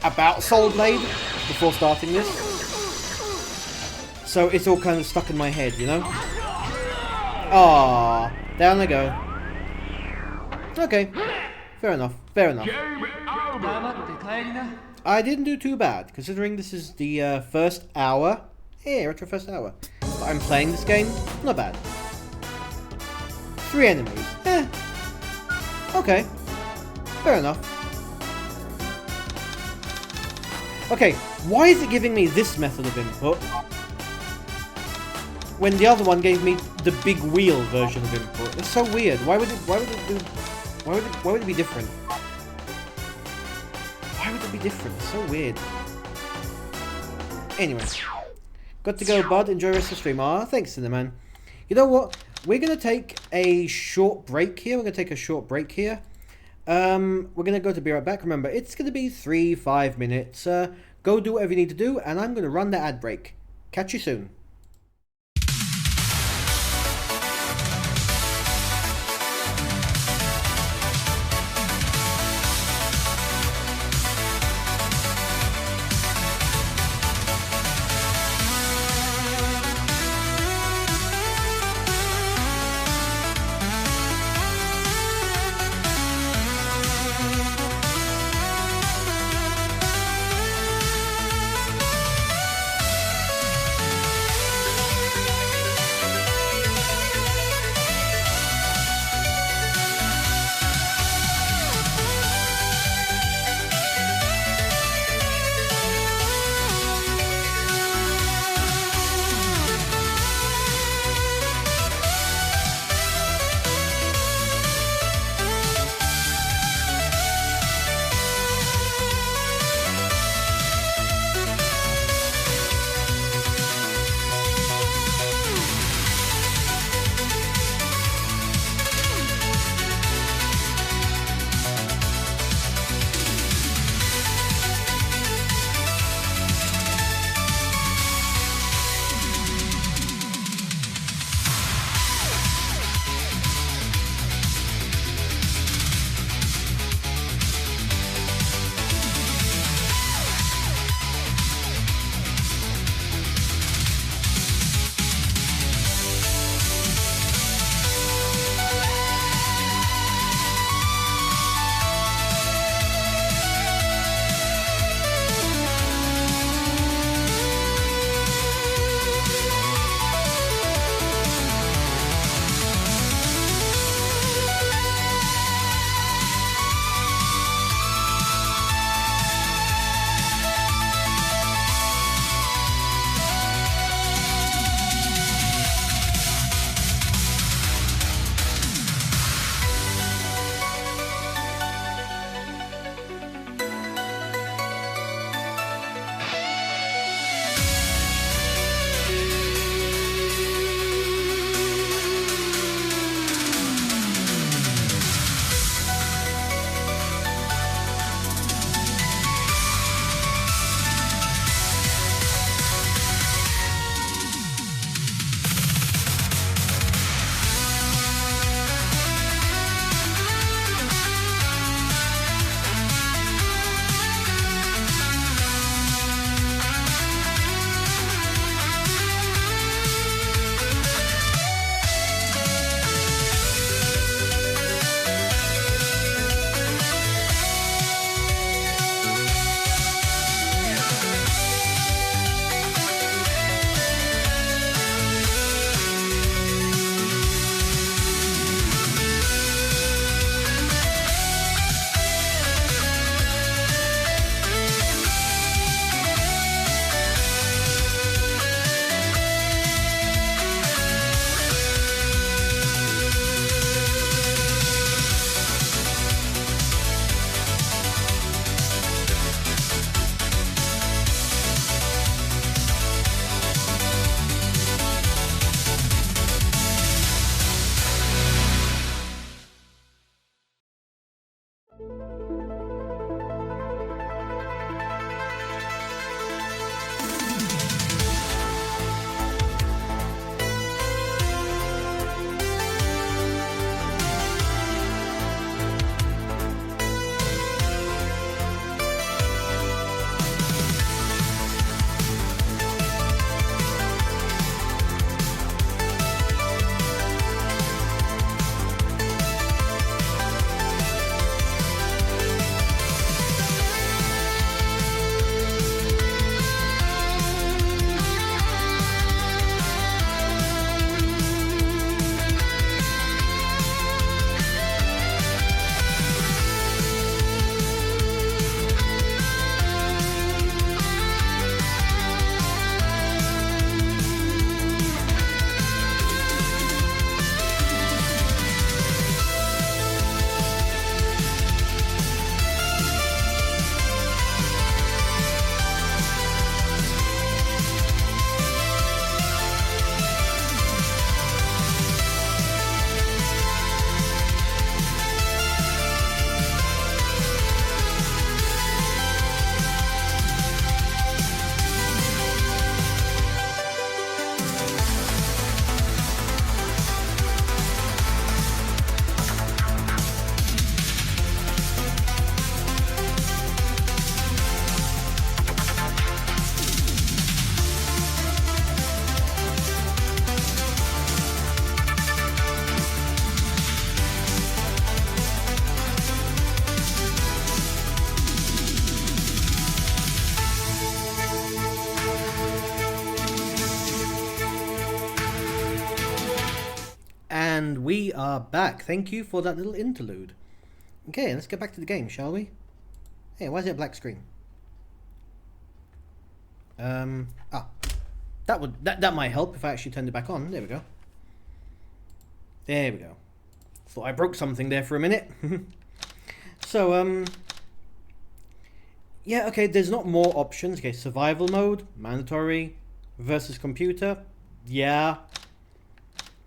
about Soul Blade before starting this. So it's all kind of stuck in my head, you know? Ah, down I go. Okay, fair enough, fair enough. I didn't do too bad, considering this is the first hour. Yeah, retro first hour. But I'm playing this game, not bad. 3 enemies. Okay. Fair enough. Okay, why is it giving me this method of input when the other one gave me the big wheel version of input? It's so weird. Why would it be different? Why would it be different? It's so weird. Anyway. Got to go, bud. Enjoy the rest of the stream. Ah, thanks, Cinnamon. You know what? We're going to take a short break here. We're going to go to be right back. Remember, it's going to be 3-5 minutes. Go do whatever you need to do, and I'm going to run the ad break. Catch you soon. And we are back. Thank you for that little interlude. Okay, let's get back to the game, shall we? Hey, why is it a black screen? That might help if I actually turned it back on. There we go. There we go. Thought I broke something there for a minute. So, yeah, okay, there's not more options. Okay, survival mode, mandatory, versus computer, yeah.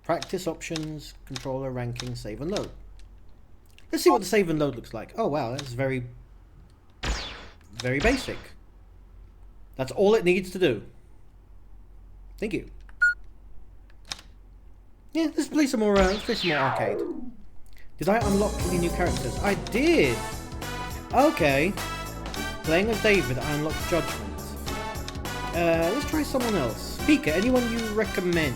Practice options, controller, ranking, save and load. Let's see what the save and load looks like. Oh wow, that's very basic. That's all it needs to do. Thank you. Yeah, let's play some more arcade. Did I unlock any new characters? I did! Okay. Playing as David, I unlocked Judgment. Let's try someone else. Pika, anyone you recommend?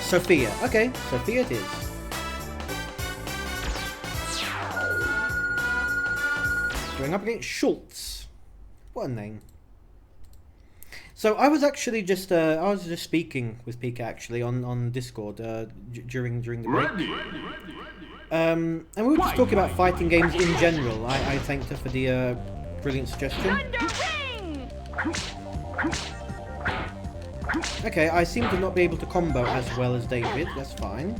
Sophia. Okay, Sophia it is. Going up against Schultz. What a name. So I was actually just speaking with Pika actually on Discord during the break. And we were just talking about fighting games in general. I thanked her for the brilliant suggestion. Okay, I seem to not be able to combo as well as David. That's fine.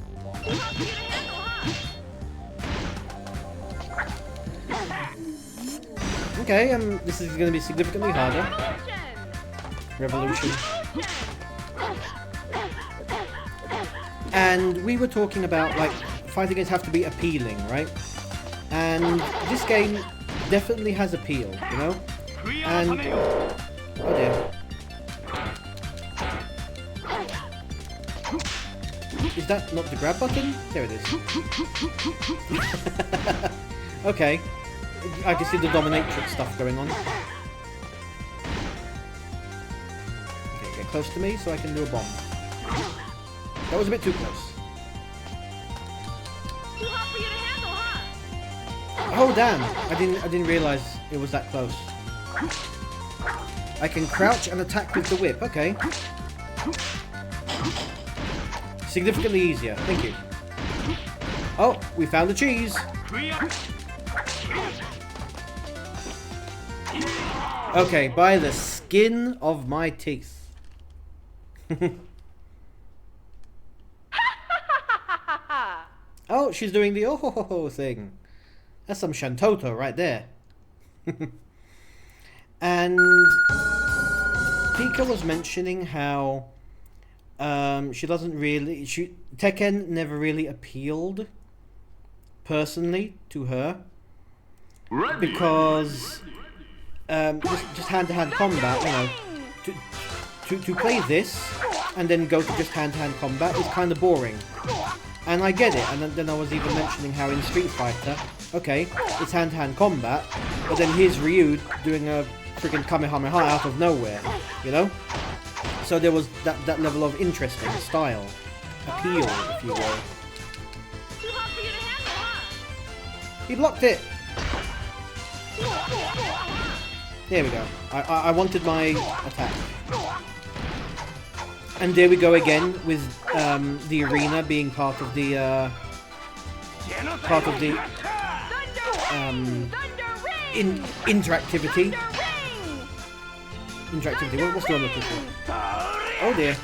Okay, this is going to be significantly harder. Revolution. And we were talking about, like, fighting games have to be appealing, right? And this game definitely has appeal, you know? And... oh dear. Is that not the grab button? There it is. Okay. I can see the dominatrix stuff going on. Okay, get close to me so I can do a bomb. That was a bit too close. Too hot for you to handle, huh? Oh damn! I didn't realize it was that close. I can crouch and attack with the whip. Okay. Significantly easier. Thank you. Oh, we found the cheese. Okay, by the skin of my teeth. Oh, she's doing the oh ho ho thing. That's some Shantoto right there. And Pika was mentioning how she doesn't really... Tekken never really appealed personally to her. Because just hand-to-hand combat, you know, to play this and then go to just hand-to-hand combat is kind of boring. And I get it, and then I was even mentioning how in Street Fighter, okay, it's hand-to-hand combat, but then here's Ryu doing a freaking Kamehameha out of nowhere, you know? So there was that level of interest in style, appeal, if you will. He blocked it! There we go. I wanted my attack. And there we go again with the arena being part of the interactivity. Interactivity. What's the one looking for? Oh dear.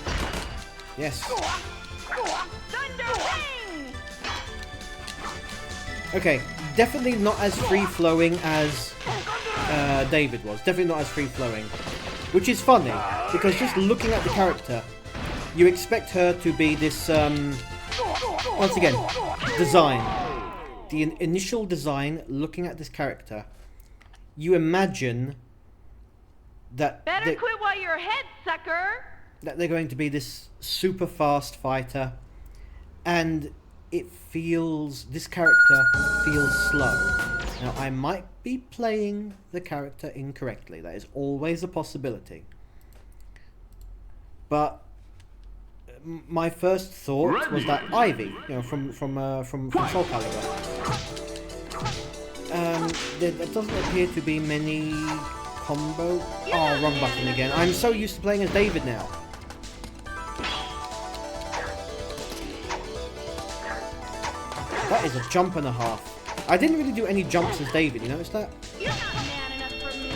Yes. Okay, definitely not as free-flowing as David was. Definitely not as free-flowing. Which is funny, because just looking at the character, you expect her to be this, once again, design. The initial design, looking at this character, you imagine that... Better quit while you're ahead, sucker! That they're going to be this super fast fighter, and it feels... this character feels slow. Now, I might be playing the character incorrectly. That is always a possibility. But my first thought was that Ivy, you know, from Soul Calibur. There doesn't appear to be many combo... Oh, wrong button again. I'm so used to playing as David now. That is a jump and a half. I didn't really do any jumps as David, you notice that? You're not man enough for me.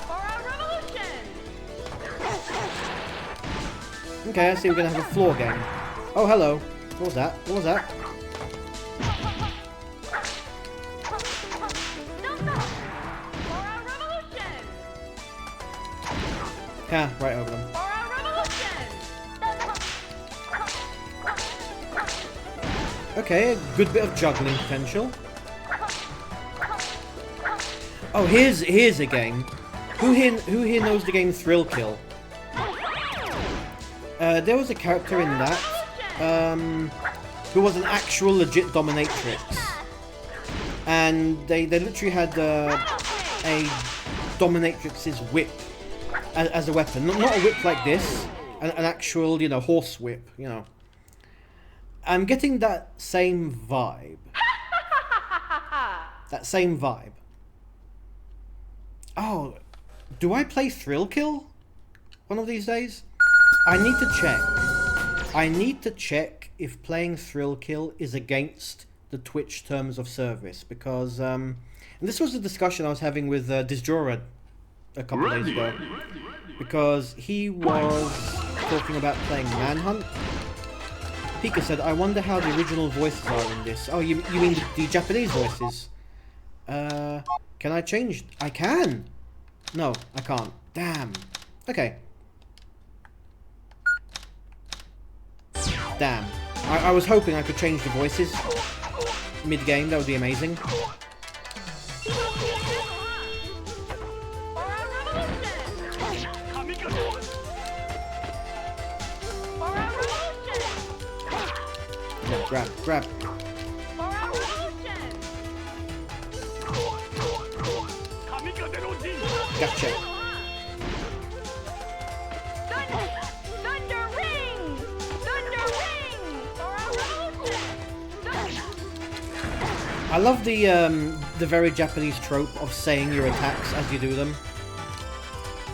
For our revolution. Okay, I see we're gonna have a floor game. Oh, hello. What was that? What was that? For our revolution. Yeah, right over them. For our revolution. Okay, a good bit of juggling potential. Oh, here's a game. Who here knows the game Thrill Kill? There was a character in that who was an actual legit dominatrix, and they literally had a dominatrix's whip as a weapon. Not a whip like this, an actual, you know, horse whip, you know. I'm getting that same vibe. That same vibe. Oh, do I play Thrill Kill one of these days? I need to check. I need to check if playing Thrill Kill is against the Twitch terms of service, because and this was a discussion I was having with Disjora a couple of days ago, because he was talking about playing Manhunt. Pika said, I wonder how the original voices are in this. Oh, you mean the Japanese voices? Can I change? I can! No, I can't. Damn. Okay. Damn. I was hoping I could change the voices mid-game. That would be amazing. Yeah, grab. Gotcha. Thunder ring! Thunder ring! I love the very Japanese trope of saying your attacks as you do them.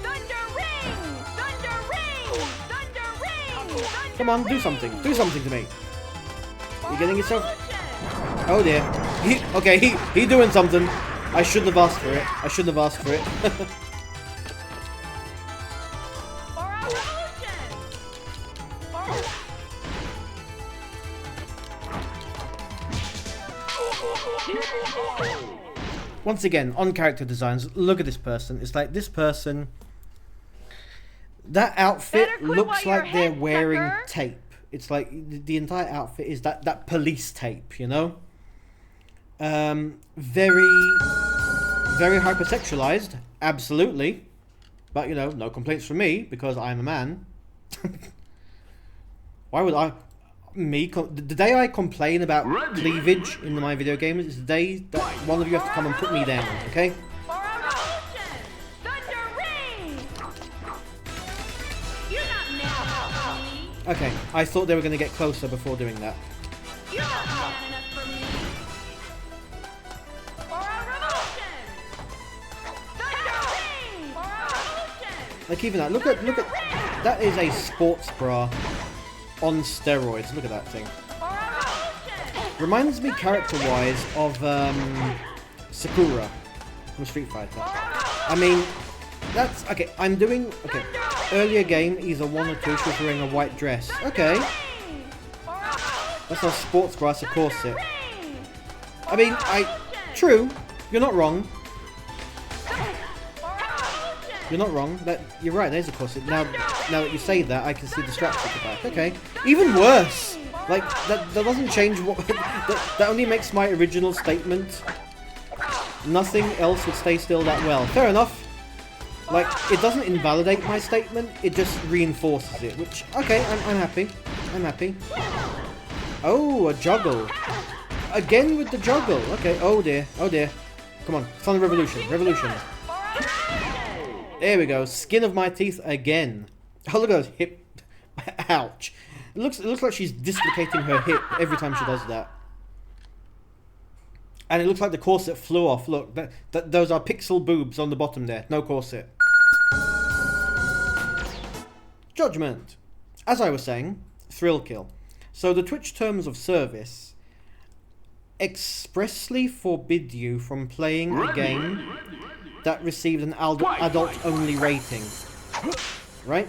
Thunder ring! Thunder ring! Thunder ring! Come on, do something. Do something to me. You're getting yourself... Oh dear. He doing something. I shouldn't have asked for it. I shouldn't have asked for it. Once again, on character designs, look at this person. It's like this person... That outfit looks like they're wearing tape. It's like the entire outfit is that police tape, you know? Very hypersexualized, absolutely. But, you know, no complaints from me, because I'm a man. Why would I... The day I complain about cleavage in my video games is the day that one of you has to come and put me down, okay? Okay, I thought they were going to get closer before doing that. You're not man enough for me. For our revolution. Thunder ring! For our revolution. Like even that, look at that is a sports bra on steroids. Look at that thing. For our revolution. Reminds me character-wise of Sakura from Street Fighter. I mean, that's okay. I'm doing okay. Earlier game, either one or two, she was wearing a white dress. Okay. That's not sports bra, it's a corset. I mean, true. You're not wrong. You're not wrong. You're right. There's a corset. Now that you say that, I can see the straps at the back. Okay. Even worse. Like that doesn't change what. that only makes my original statement. Nothing else would stay still that well. Fair enough. Like, it doesn't invalidate my statement, it just reinforces it, which, okay, I'm happy. I'm happy. Oh, a juggle. Again with the juggle. Okay, oh dear, oh dear. Come on, Thunder Revolution, Revolution. There we go, skin of my teeth again. Oh, look at those hip. Ouch. It looks like she's dislocating her hip every time she does that. And it looks like the corset flew off. Look, those are pixel boobs on the bottom there. No corset. Judgment. As I was saying, thrill kill. So the Twitch terms of service expressly forbid you from playing a game that received an adult-only rating. Right?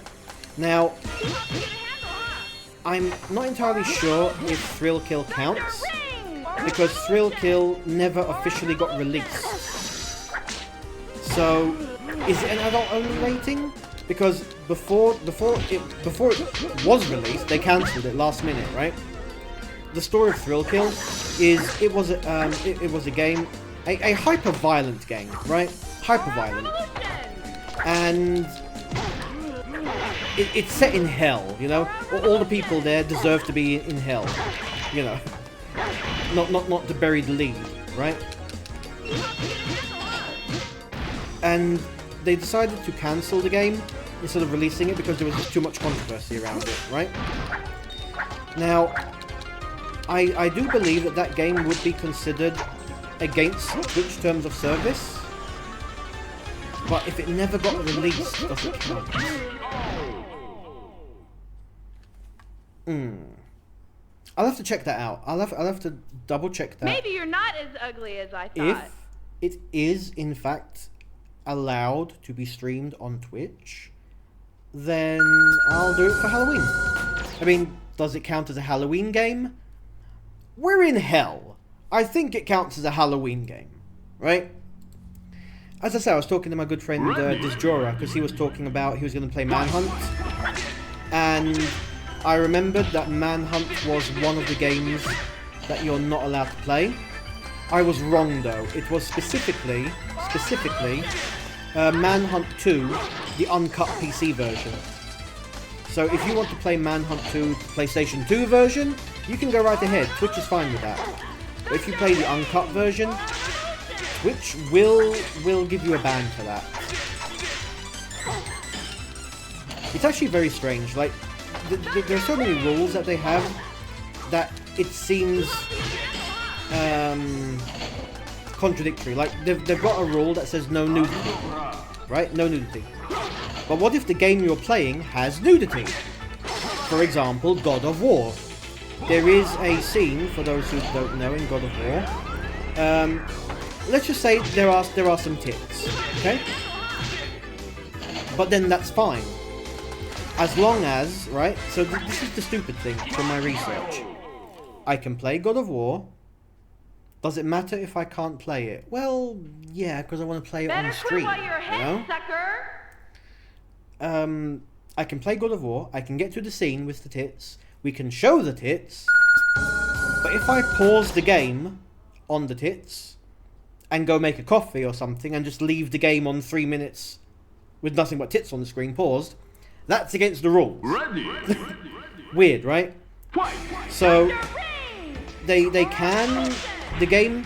Now, I'm not entirely sure if thrill kill counts, because thrill kill never officially got released. So, is it an adult-only rating? Because before it was released, they cancelled it last minute, right? The story of Thrill Kill is it was a game, a hyper-violent game, right? Hyper-violent, and it's set in hell. You know, all the people there deserve to be in hell. You know, not to bury the lead, right? And they decided to cancel the game instead of releasing it because there was just too much controversy around it, right? Now, I do believe that that game would be considered against Twitch terms of service, but if it never got released, does it count? I'll have to check that out. I'll have to double check that. Maybe you're not as ugly as I thought. If it is in fact allowed to be streamed on Twitch, then I'll do it for Halloween. I mean, does it count as a Halloween game? We're in hell. I think it counts as a Halloween game, right? As I said, I was talking to my good friend Disjora, because he was talking about he was going to play Manhunt, and I remembered that Manhunt was one of the games that you're not allowed to play. I was wrong though. It was specifically Manhunt 2, the uncut PC version. So if you want to play Manhunt 2, the PlayStation 2 version, you can go right ahead. Twitch is fine with that. But if you play the uncut version, Twitch will give you a ban for that. It's actually very strange. Like, there are so many rules that they have that it seems contradictory. Like, they've got a rule that says no nudity, right? No nudity. But what if the game you're playing has nudity? For example, God of War. There is a scene, for those who don't know, in God of War. Let's just say there are some tits, okay? But then that's fine. As long as, right? So this is the stupid thing from my research. I can play God of War. Does it matter if I can't play it? Well, yeah, because I want to play it on stream, you know? I can play God of War. I can get to the scene with the tits. We can show the tits. But if I pause the game on the tits and go make a coffee or something and just leave the game on 3 minutes with nothing but tits on the screen paused, that's against the rules. Weird, right? So they can the game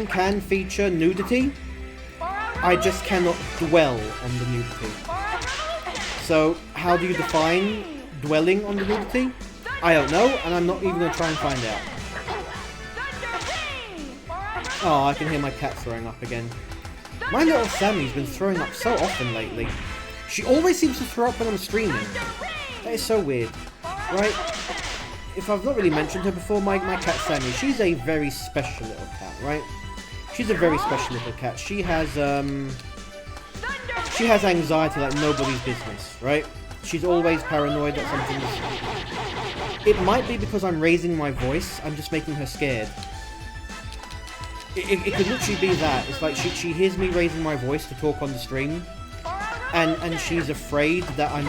can feature nudity. I just cannot dwell on the nudity. So how do you define dwelling on the nudity? I don't know, and I'm not even going to try and find out. Oh, I can hear my cat throwing up again. My little Sammy's been throwing up so often lately. She always seems to throw up when I'm streaming. That is so weird. Right? If I've not really mentioned her before, my cat Sammy, she's a very special little cat, right? She's a very special little cat. She has anxiety like nobody's business, right? She's always paranoid that something is... It might be because I'm raising my voice, I'm just making her scared. It could literally be that. It's like she hears me raising my voice to talk on the stream, and she's afraid that I'm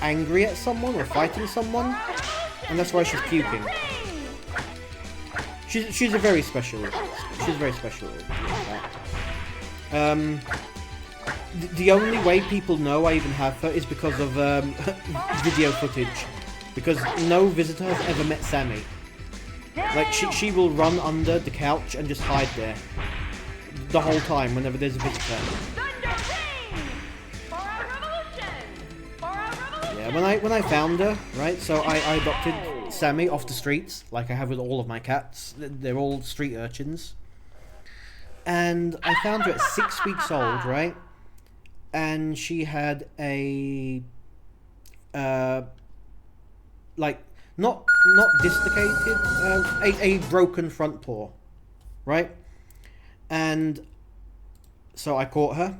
angry at someone or fighting someone, and that's why she's puking. She's a very special. She's very special. The only way people know I even have her is because of video footage, because no visitor has ever met Sammy. Like she will run under the couch and just hide there the whole time whenever there's a visitor. Yeah, when I found her, right? So I adopted Sammy off the streets, like I have with all of my cats. They're all street urchins. And I found her at 6 weeks old, right? And she had a like not dislocated, a broken front paw, right? And so I caught her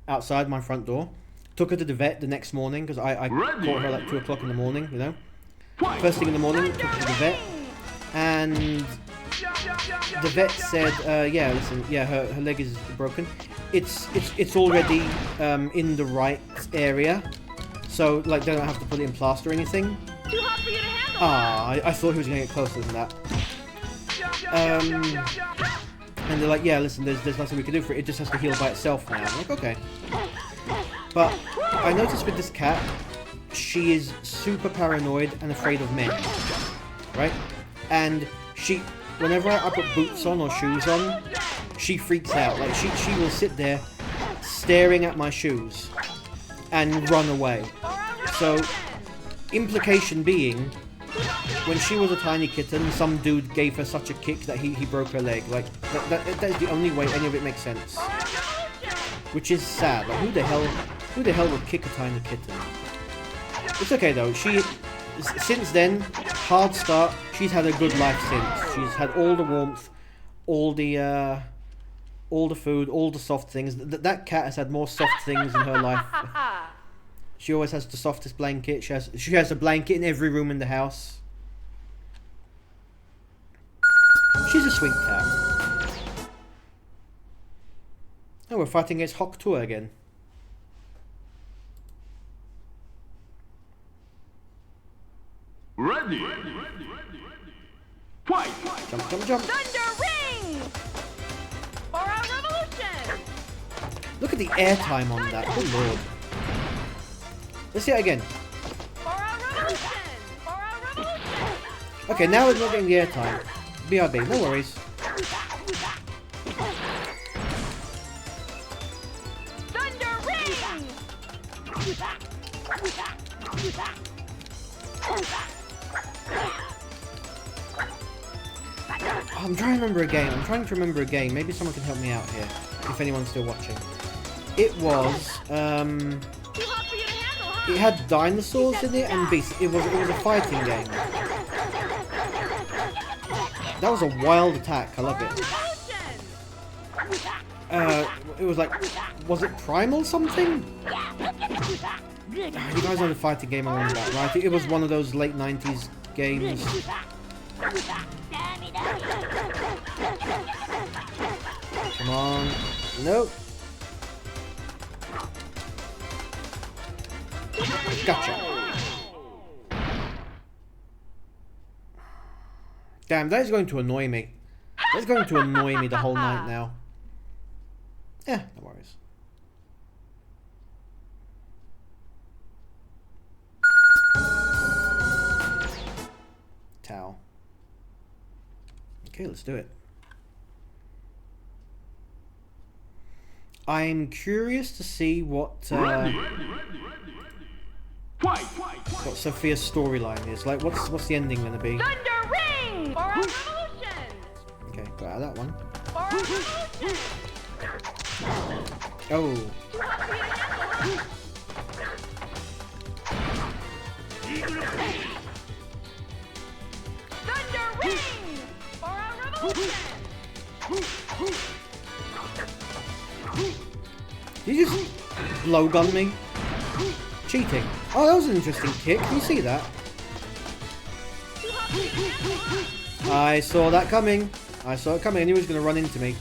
outside my front door, took her to the vet the next morning because I caught her like 2 o'clock in the morning, you know. First thing in the morning, took her to the vet, and the vet said, yeah, listen, yeah, her leg is broken. It's already in the right area, so like they don't have to put it in plaster or anything. Too hot for you to handle. I thought he was gonna get closer than that. And they're like, yeah, listen, there's nothing we can do for it. It just has to heal by itself now. I'm like, okay. But I noticed with this cat, she is super paranoid and afraid of men, right? And whenever I put boots on or shoes on, she freaks out. Like she will sit there staring at my shoes and run away. So, implication being, when she was a tiny kitten, some dude gave her such a kick that he broke her leg. Like that is the only way any of it makes sense. Which is sad. Like who the hell would kick a tiny kitten? It's okay though. Since then, hard start. She's had a good life since. She's had all the warmth, all the food, all the soft things. That cat has had more soft things in her life. She always has the softest blanket. She has a blanket in every room in the house. She's a sweet cat. Oh, we're fighting against Hoktua again. Ready. Fight. Jump, jump, jump. Thunder Ring! For our revolution! Look at the airtime on that. Good lord. Let's see it again. For our revolution! For our revolution! Okay, now we're not getting the airtime. BRB, no worries. Thunder Ring! I'm trying to remember a game. Maybe someone can help me out here, if anyone's still watching. It was, Too hot for you to handle, huh? it had dinosaurs in it and beasts. It was a fighting game. That was a wild attack. I love it. It was like, was it Primal something? You guys know the fighting game I'm on about, right? It was one of those late 90s games. Come on. Nope. Gotcha. Damn, that is going to annoy me. That's going to annoy me the whole night now. Yeah, no worries. Towel. Okay, let's do it. I'm curious to see what Sophia's storyline is. Like, what's the ending going to be? Thunder Ring! For our revolution! Okay, got out of that one. For our revolution! Oh. Too hot for you to handle, huh? Thunder Ring! For our revolution! Did you just blowgun me? Cheating. Oh, that was an interesting kick. Can you see that? I saw that coming. I saw it coming. I knew he was going to run into me.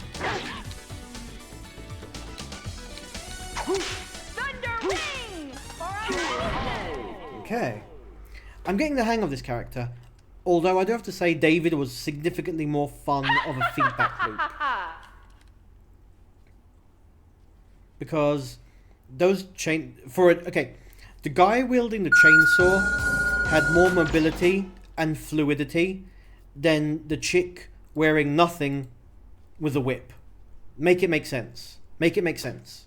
Thunder Ring! For our revolution! Okay. I'm getting the hang of this character. Although I do have to say David was significantly more fun of a feedback loop. Because those okay, the guy wielding the chainsaw had more mobility and fluidity than the chick wearing nothing with a whip. Make it make sense. Make it make sense.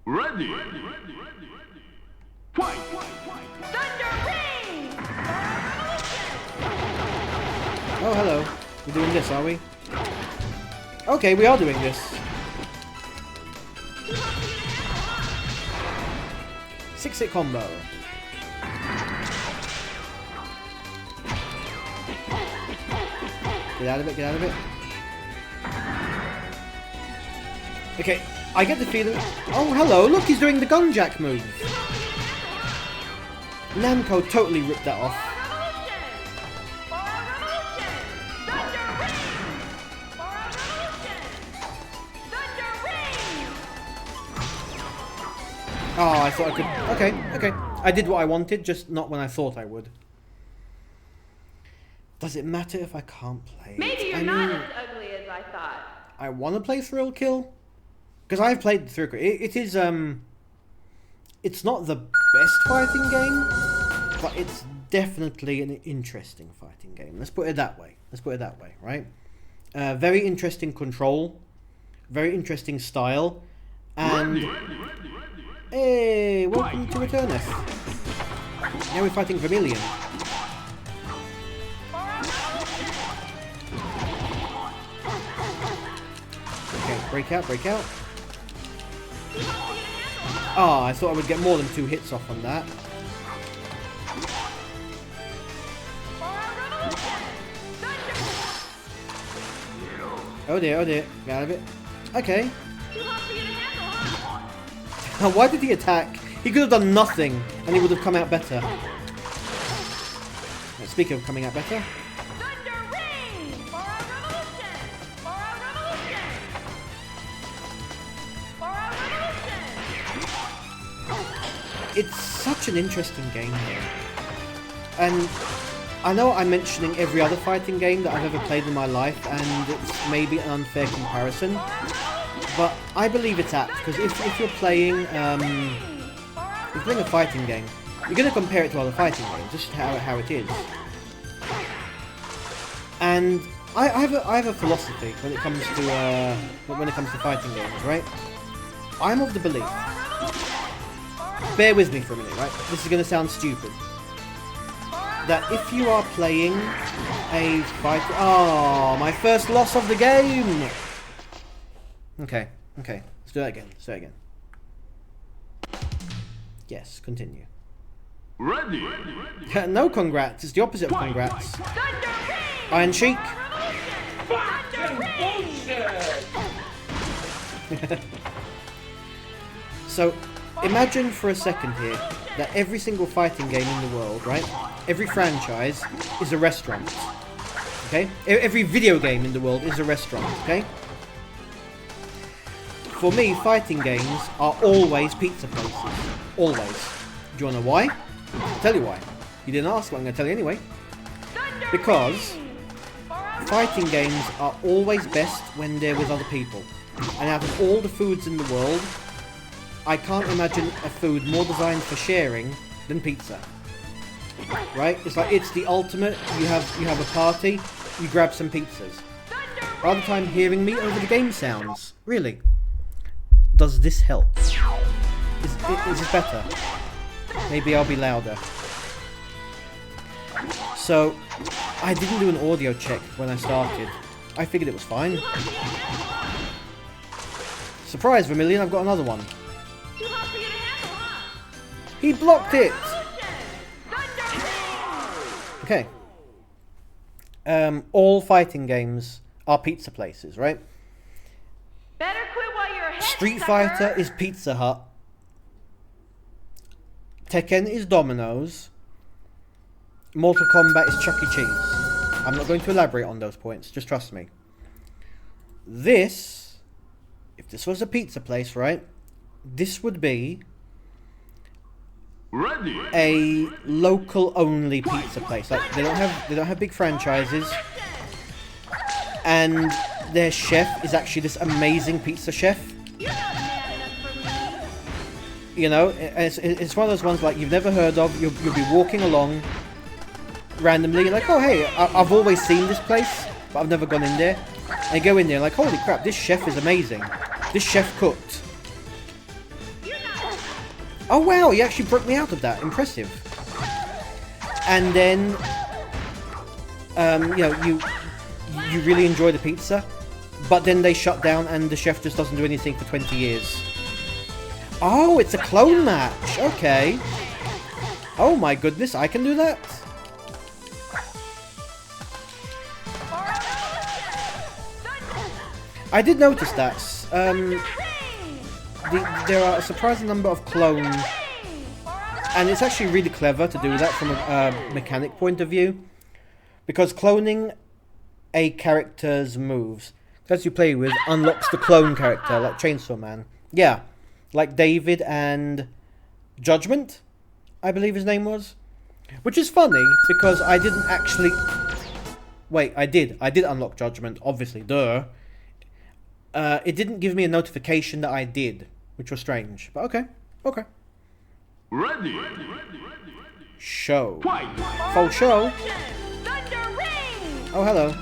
Ready. Fight. Thunder Ring! For our revolution! Oh, hello. We're doing this, are we? Okay, we are doing this. 6-hit combo. Get out of it, get out of it. Okay, I get the feeling... Oh, hello, look, he's doing the gunjack move. Namco totally ripped that off. Oh, I thought I could... Okay, okay. I did what I wanted, just not when I thought I would. Does it matter if I can't play? Maybe you're not as ugly as I thought. I want to play Thrill Kill. Because I've played Thrill Kill. It is, it's not the best fighting game, but it's definitely an interesting fighting game. Let's put it that way. Let's put it that way, right? Very interesting control. Very interesting style. And... Hey, welcome to Return F. Now we're fighting Vermilion. Okay, break out, break out. Ah, I thought I would get more than 2 hits off on that. Oh dear, get out of it. Okay. Why did he attack? He could have done nothing, and he would have come out better. Speaking of coming out better. It's such an interesting game here. And I know I'm mentioning every other fighting game that I've ever played in my life, and it's maybe an unfair comparison. But I believe it's apt, because if you're playing a fighting game, you're going to compare it to other fighting games, just how it is. And I have a philosophy when it comes to fighting games, right? I'm of the belief. Bear with me for a minute, right? This is going to sound stupid. That if you are playing a fight... Oh, my first loss of the game! Okay. Let's do that again. Yes, continue. Ready. No congrats. It's the opposite of congrats. Iron Sheik. So, imagine for a second here that every single fighting game in the world, right? Every franchise is a restaurant. Okay? Every video game in the world is a restaurant, okay? For me, fighting games are always pizza places. Always. Do you want to know why? I'll tell you why. You didn't ask, but I'm going to tell you anyway. Because fighting games are always best when they're with other people. And out of all the foods in the world, I can't imagine a food more designed for sharing than pizza. Right? It's like, it's the ultimate. You have a party, you grab some pizzas. Rather time hearing me over the game sounds. Really? Does this help? Is this better? Maybe I'll be louder. So, I didn't do an audio check when I started. I figured it was fine. Surprise, Vermilion, I've got another one. He blocked it! Okay. All fighting games are pizza places, right? Better quit while you're ahead, Street sucker. Fighter is Pizza Hut. Tekken is Domino's. Mortal Kombat is Chuck E. Cheese. I'm not going to elaborate on those points, just trust me. This, if this was a pizza place, right? This would be Ready. a local only pizza place. Like they don't have big franchises. And their chef is actually this amazing pizza chef. You know, it's one of those ones like you've never heard of. You'll be walking along randomly, like, oh hey, I've always seen this place, but I've never gone in there. And you go in there like, holy crap, this chef is amazing. This chef cooked. Oh wow, he actually broke me out of that. Impressive. And then you really enjoy the pizza, but then they shut down and the chef just doesn't do anything for 20 years. Oh, it's a clone match. Okay. Oh my goodness, I can do that? I did notice that. There are a surprising number of clones, and it's actually really clever to do that from a mechanic point of view, because cloning a character's moves as you play with unlocks the clone character, like Chainsaw Man. Yeah, like David and Judgment, I believe his name was. Which is funny, because I didn't actually... Wait, I did unlock Judgment, obviously, duh. It didn't give me a notification that I did, which was strange. But okay. Ready. Show. Full show. Oh, hello.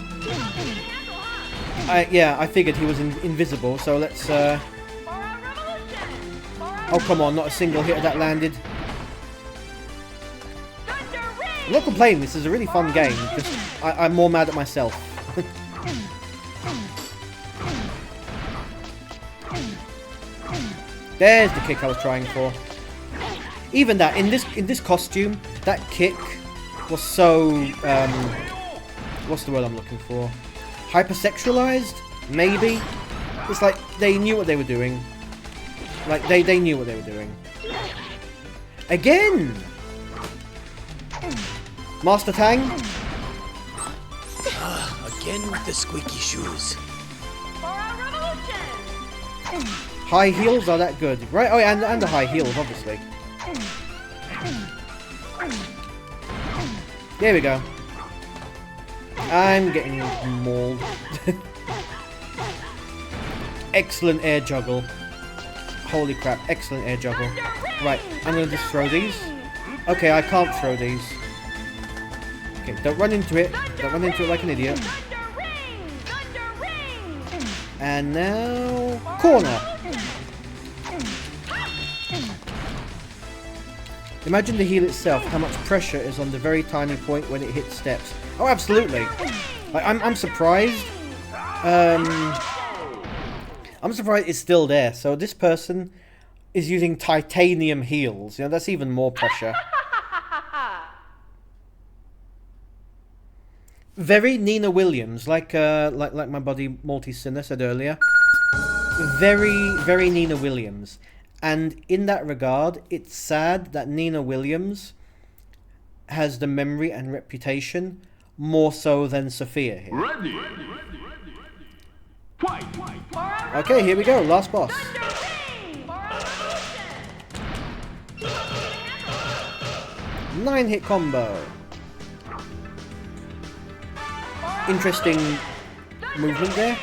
I figured he was invisible, so let's... Oh, come on, not a single hit that landed. I'm not complaining, this is a really fun game, just I'm more mad at myself. There's the kick I was trying for. Even that, in this costume, that kick was so, what's the word I'm looking for? Hypersexualized? Maybe? It's like they knew what they were doing. Like, they knew what they were doing. Again! Master Tang? Again with the squeaky shoes. High heels are that good, right? Oh, yeah, and the high heels, obviously. There we go. I'm getting mauled. Excellent air juggle. Holy crap, excellent air juggle. Right, I'm gonna just throw these. Okay, I can't throw these. Okay, don't run into it. Don't run into it like an idiot. And now... corner! Imagine the heel itself, how much pressure is on the very tiny point when it hits steps. Oh, absolutely! I'm surprised. I'm surprised it's still there. So this person is using titanium heels. You know, that's even more pressure. Very Nina Williams, like my buddy Multi Sinner said earlier. Very Nina Williams. And in that regard, it's sad that Nina Williams has the memory and reputation more so than Sophia here. Ready. Fight. Okay, here we go, last boss. Nine-hit combo. Interesting movement there.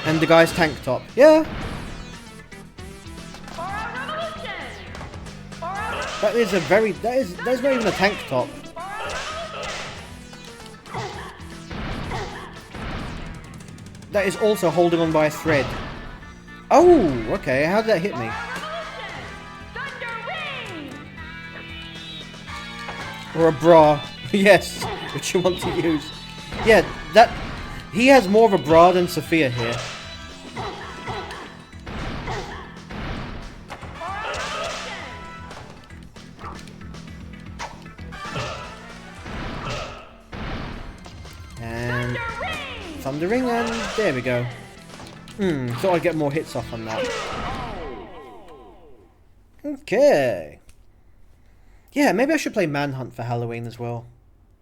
And the guy's tank top. Yeah. That is a very... That's not even a tank top. That is also holding on by a thread. Oh, okay. How did that hit me? Or a bra. Yes, which you want to use. Yeah, that... He has more of a bra than Sophia here. And... Thundering, and there we go. Thought I'd get more hits off on that. Okay. Yeah, maybe I should play Manhunt for Halloween as well.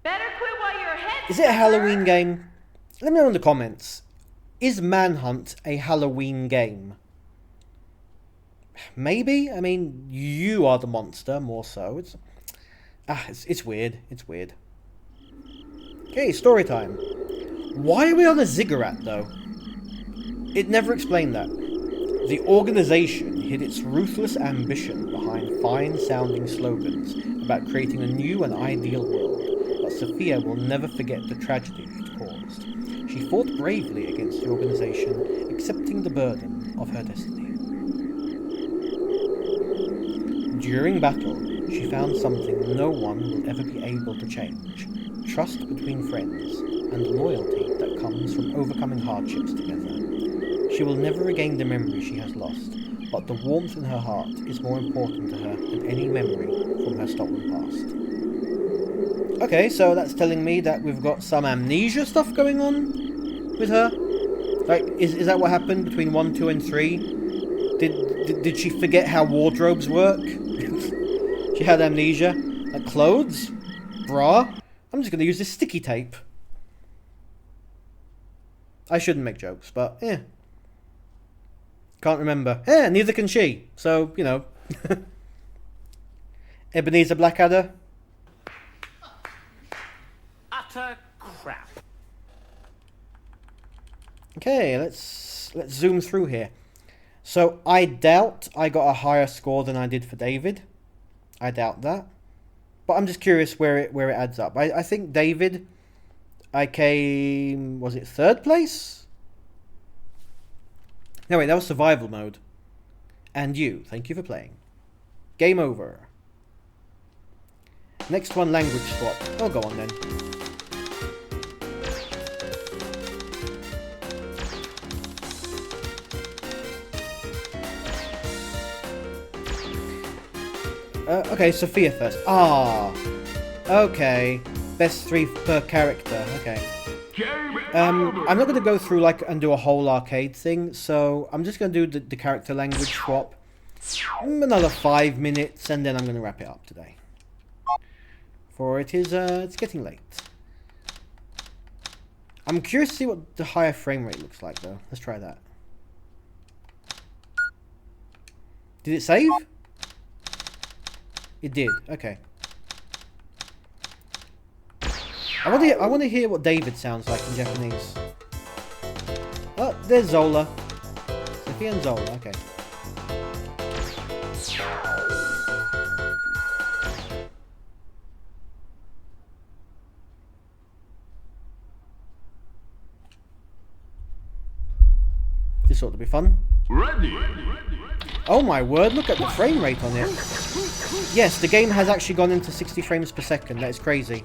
Better quit while you're ahead. Is it a Halloween game? Let me know in the comments. Is Manhunt a Halloween game? Maybe? I mean, you are the monster, more so. It's weird. It's weird. Okay, story time. Why are we on a ziggurat, though? It never explained that. The organization hid its ruthless ambition behind fine-sounding slogans about creating a new and ideal world, but Sophia will never forget the tragedy it caused. She fought bravely against the organization, accepting the burden of her destiny. During battle, she found something no one will ever be able to change. Trust between friends, and loyalty that comes from overcoming hardships together. She will never regain the memory she has lost, but the warmth in her heart is more important to her than any memory from her stolen past. Okay, so that's telling me that we've got some amnesia stuff going on with her. Like, is that what happened between 1, 2, and 3? Did she forget how wardrobes work? She had amnesia. Like clothes? Bra? I'm just going to use this sticky tape. I shouldn't make jokes, but yeah. Can't remember. Yeah, neither can she. So, you know. Ebenezer Blackadder. Utter crap. Okay, let's zoom through here. So I doubt I got a higher score than I did for David. I doubt that. But I'm just curious where it adds up. I think David, I came, was it 3rd place? No wait, that was survival mode. And you, thank you for playing. Game over. Next one, language swap. Oh, go on then. Okay, Sophia first. Ah, okay. Best 3 per character. Okay. I'm not going to go through and do a whole arcade thing, so I'm just going to do the character language swap. Another 5 minutes, and then I'm going to wrap it up today. For it's getting late. I'm curious to see what the higher frame rate looks like, though. Let's try that. Did it save? It did. Okay. I want to hear what David sounds like in Japanese. Oh, there's Zola. Sophia and Zola. Okay. This ought to be fun. Ready. Oh my word, look at the frame rate on it. Yes, the game has actually gone into 60 frames per second. That is crazy.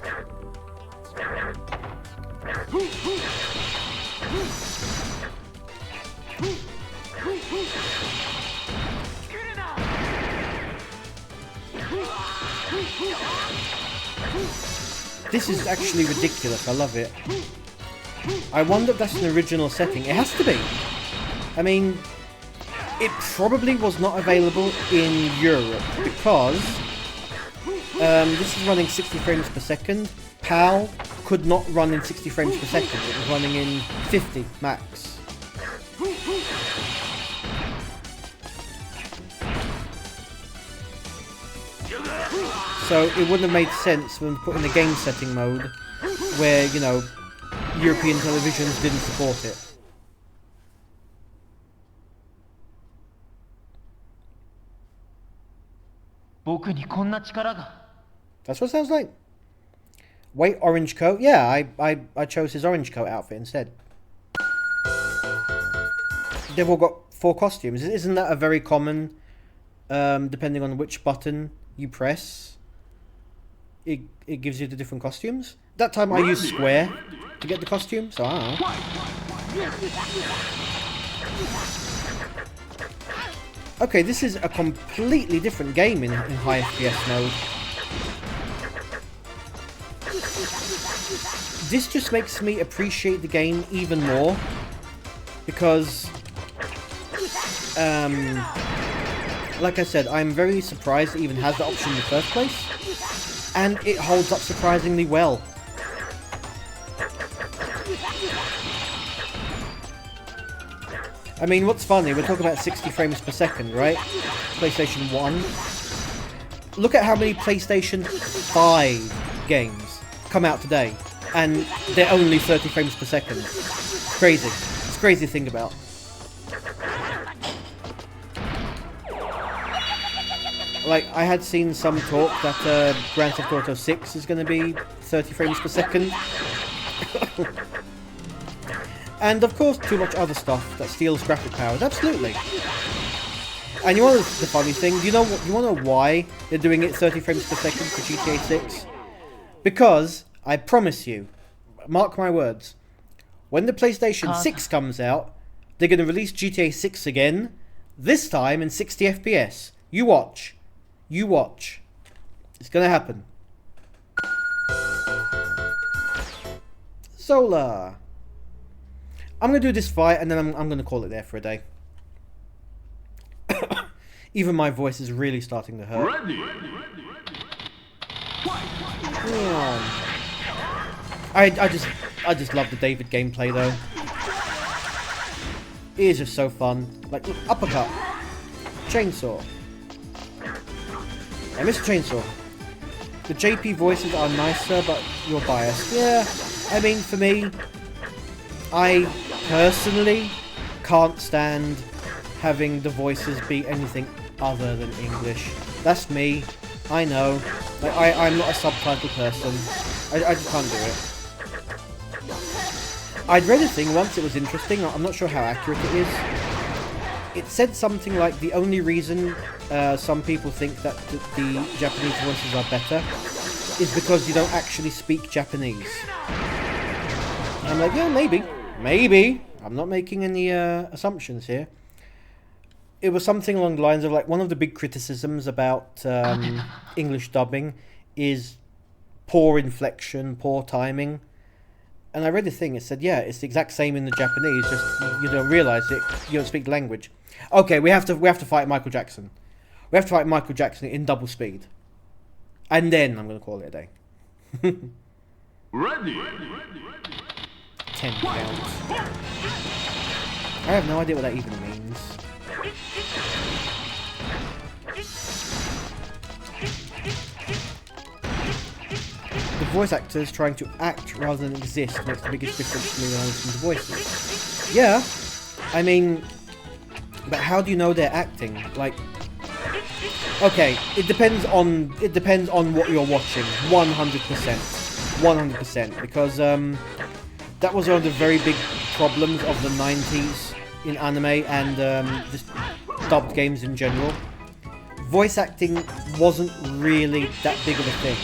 This is actually ridiculous. I love it. I wonder if that's an original setting. It has to be. I mean, it probably was not available in Europe because this is running 60 frames per second. PAL could not run in 60 frames per second. It was running in 50 max. So it wouldn't have made sense when put in the game setting mode where, you know, European televisions didn't support it. That's what it sounds like. Wait, orange coat? Yeah, I chose his orange coat outfit instead. They've all got 4 costumes. Isn't that a very common, depending on which button you press, it gives you the different costumes? That time I used square to get the costume, so I don't know. Okay, this is a completely different game in high FPS mode. This just makes me appreciate the game even more because, like I said, I'm very surprised it even has the option in the first place, and it holds up surprisingly well. I mean, what's funny, we're talking about 60 frames per second, right? PlayStation 1. Look at how many PlayStation 5 games come out today, and they're only 30 frames per second. It's crazy. It's crazy to think about. Like, I had seen some talk that Grand Theft Auto 6 is going to be 30 frames per second. And of course, too much other stuff that steals graphic powers. Absolutely. And you know the funny thing? You want to know why they're doing it 30 frames per second for GTA 6? Because, I promise you, mark my words, when the PlayStation 6 comes out, they're going to release GTA 6 again, this time in 60 FPS. You watch. You watch. It's going to happen. Zola. I'm going to do this fight and then I'm going to call it there for a day. Even my voice is really starting to hurt. I just love the David gameplay though. It is just so fun. Like, look, uppercut. Chainsaw. I miss Chainsaw. The JP voices are nicer, but you're biased. Yeah, I mean, for me, I personally can't stand having the voices be anything other than English. That's me. I know. Like, I'm not a subtitle person. I just can't do it. I'd read a thing once, it was interesting. I'm not sure how accurate it is. It said something like the only reason some people think that the Japanese voices are better is because you don't actually speak Japanese. And I'm like, yeah, maybe. Maybe. I'm not making any assumptions here. It was something along the lines of, like, one of the big criticisms about English dubbing is poor inflection, poor timing. And I read a thing, it said, yeah, it's the exact same in the Japanese, just you don't realise it, you don't speak the language. Okay, we have to fight Michael Jackson. We have to fight Michael Jackson in double speed. And then I'm going to call it a day. Ready. 10 counts. I have no idea what that even means. The voice actors trying to act rather than exist makes the biggest difference to me when I listen to voices. Yeah, I mean, but how do you know they're acting? Like, okay, it depends on what you're watching. 100%, because that was one of the very big problems of the 90s in anime and just dubbed games in general. Voice acting wasn't really that big of a thing,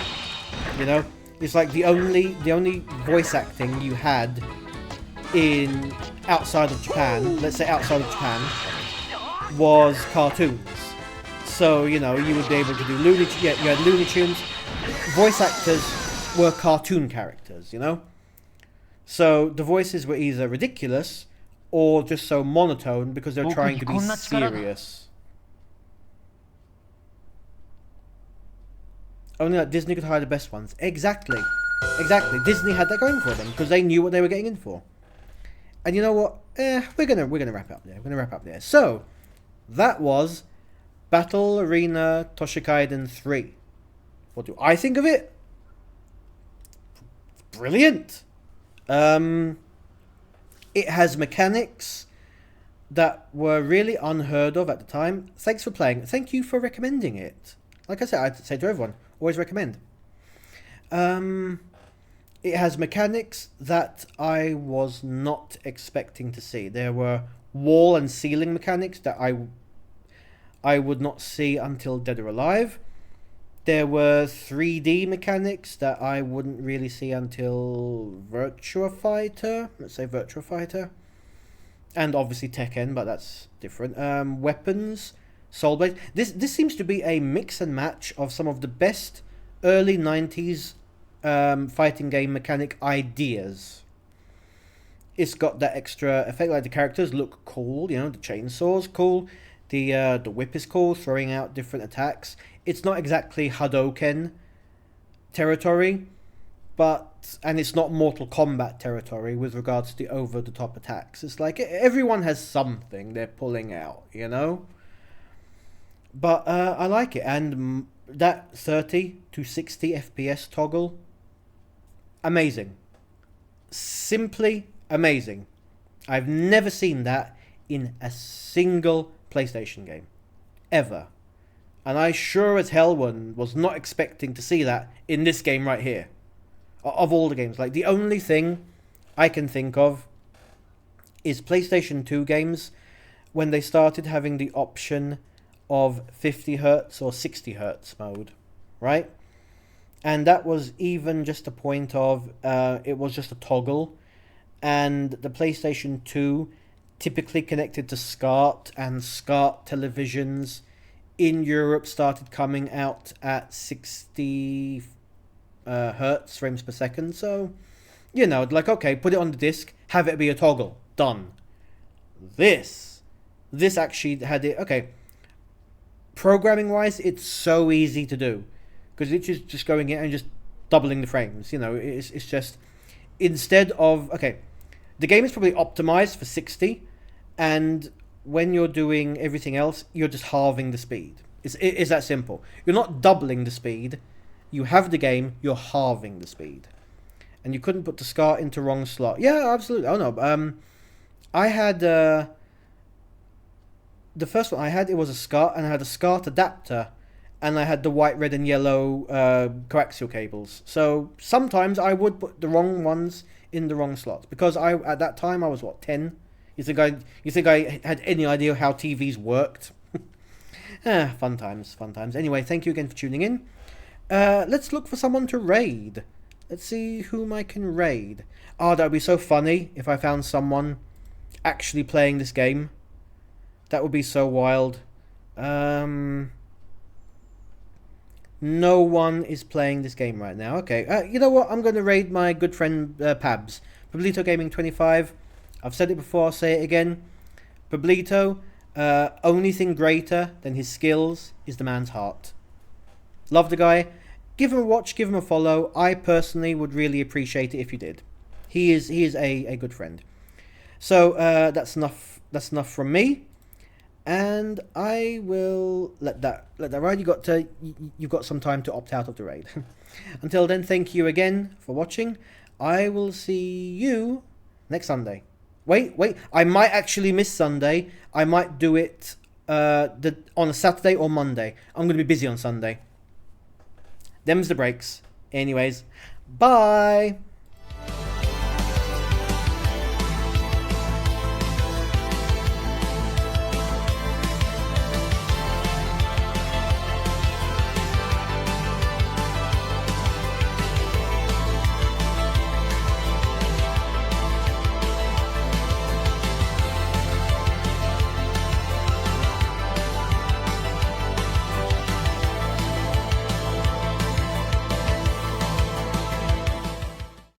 you know. It's like the only voice acting you had in outside of Japan, let's say outside of Japan, was cartoons. So, you know, you would be able to do you had Looney Tunes. Voice actors were cartoon characters, you know? So the voices were either ridiculous or just so monotone because they're trying to be serious. Only like Disney could hire the best ones. Exactly. Disney had that going for them because they knew what they were getting in for. And you know what? We're gonna wrap up there. So that was Battle Arena Toshinden 3. What do I think of it? Brilliant. It has mechanics that were really unheard of at the time. Thanks for playing. Thank you for recommending it. Like I said, I'd say to everyone, always recommend. It has mechanics that I was not expecting to see. There were wall and ceiling mechanics that I would not see until Dead or Alive. There were 3D mechanics that I wouldn't really see until Virtua Fighter. Let's say Virtua Fighter. And obviously Tekken, but that's different. Weapons, Soul Blade. This seems to be a mix and match of some of the best early 90s fighting game mechanic ideas. It's got that extra effect, like the characters look cool, you know, the chainsaw's cool, the whip is cool, throwing out different attacks. It's not exactly Hadoken territory, and it's not Mortal Kombat territory with regards to the over-the-top attacks. It's like everyone has something they're pulling out, you know? But I like it, and that 30 to 60 FPS toggle, amazing. Simply amazing. I've never seen that in a single PlayStation game. Ever. And I sure as hell was not expecting to see that in this game right here. Of all the games. Like, the only thing I can think of is PlayStation 2 games when they started having the option of 50 hertz or 60 hertz mode, right? And that was even just a point of it was just a toggle, and the PlayStation 2 typically connected to SCART, and SCART televisions in Europe started coming out at 60 hertz frames per second. So, you know, like, okay, put it on the disc, have it be a toggle, done. This actually had it. Okay, programming wise, it's so easy to do, because it's just going in and just doubling the frames. You know, it's just, instead of, okay, the game is probably optimized for 60, and when you're doing everything else, you're just halving the speed. It's that simple. You're not doubling the speed. You have the game, you're halving the speed. And you couldn't put the SCART into wrong slot. Yeah, absolutely. Oh no. I had the first one I had, it was a SCART, and I had a SCART adapter, and I had the white, red, and yellow coaxial cables. So sometimes I would put the wrong ones in the wrong slots, because at that time I was 10. You think I had any idea how TVs worked? Fun times. Anyway, thank you again for tuning in. Let's look for someone to raid. Let's see whom I can raid. Oh, that would be so funny if I found someone actually playing this game. That would be so wild. No one is playing this game right now. Okay, you know what? I'm going to raid my good friend Pabs. Pablito Gaming 25. I've said it before, I'll say it again. Pablito, only thing greater than his skills is the man's heart. Love the guy. Give him a watch, give him a follow. I personally would really appreciate it if you did. He is a good friend. So that's enough from me. And I will let that ride. You've got some time to opt out of the raid. Until then, thank you again for watching. I will see you next Sunday. Wait, I might actually miss Sunday. I might do it on a Saturday or Monday. I'm going to be busy on Sunday. Them's the breaks. Anyways, bye.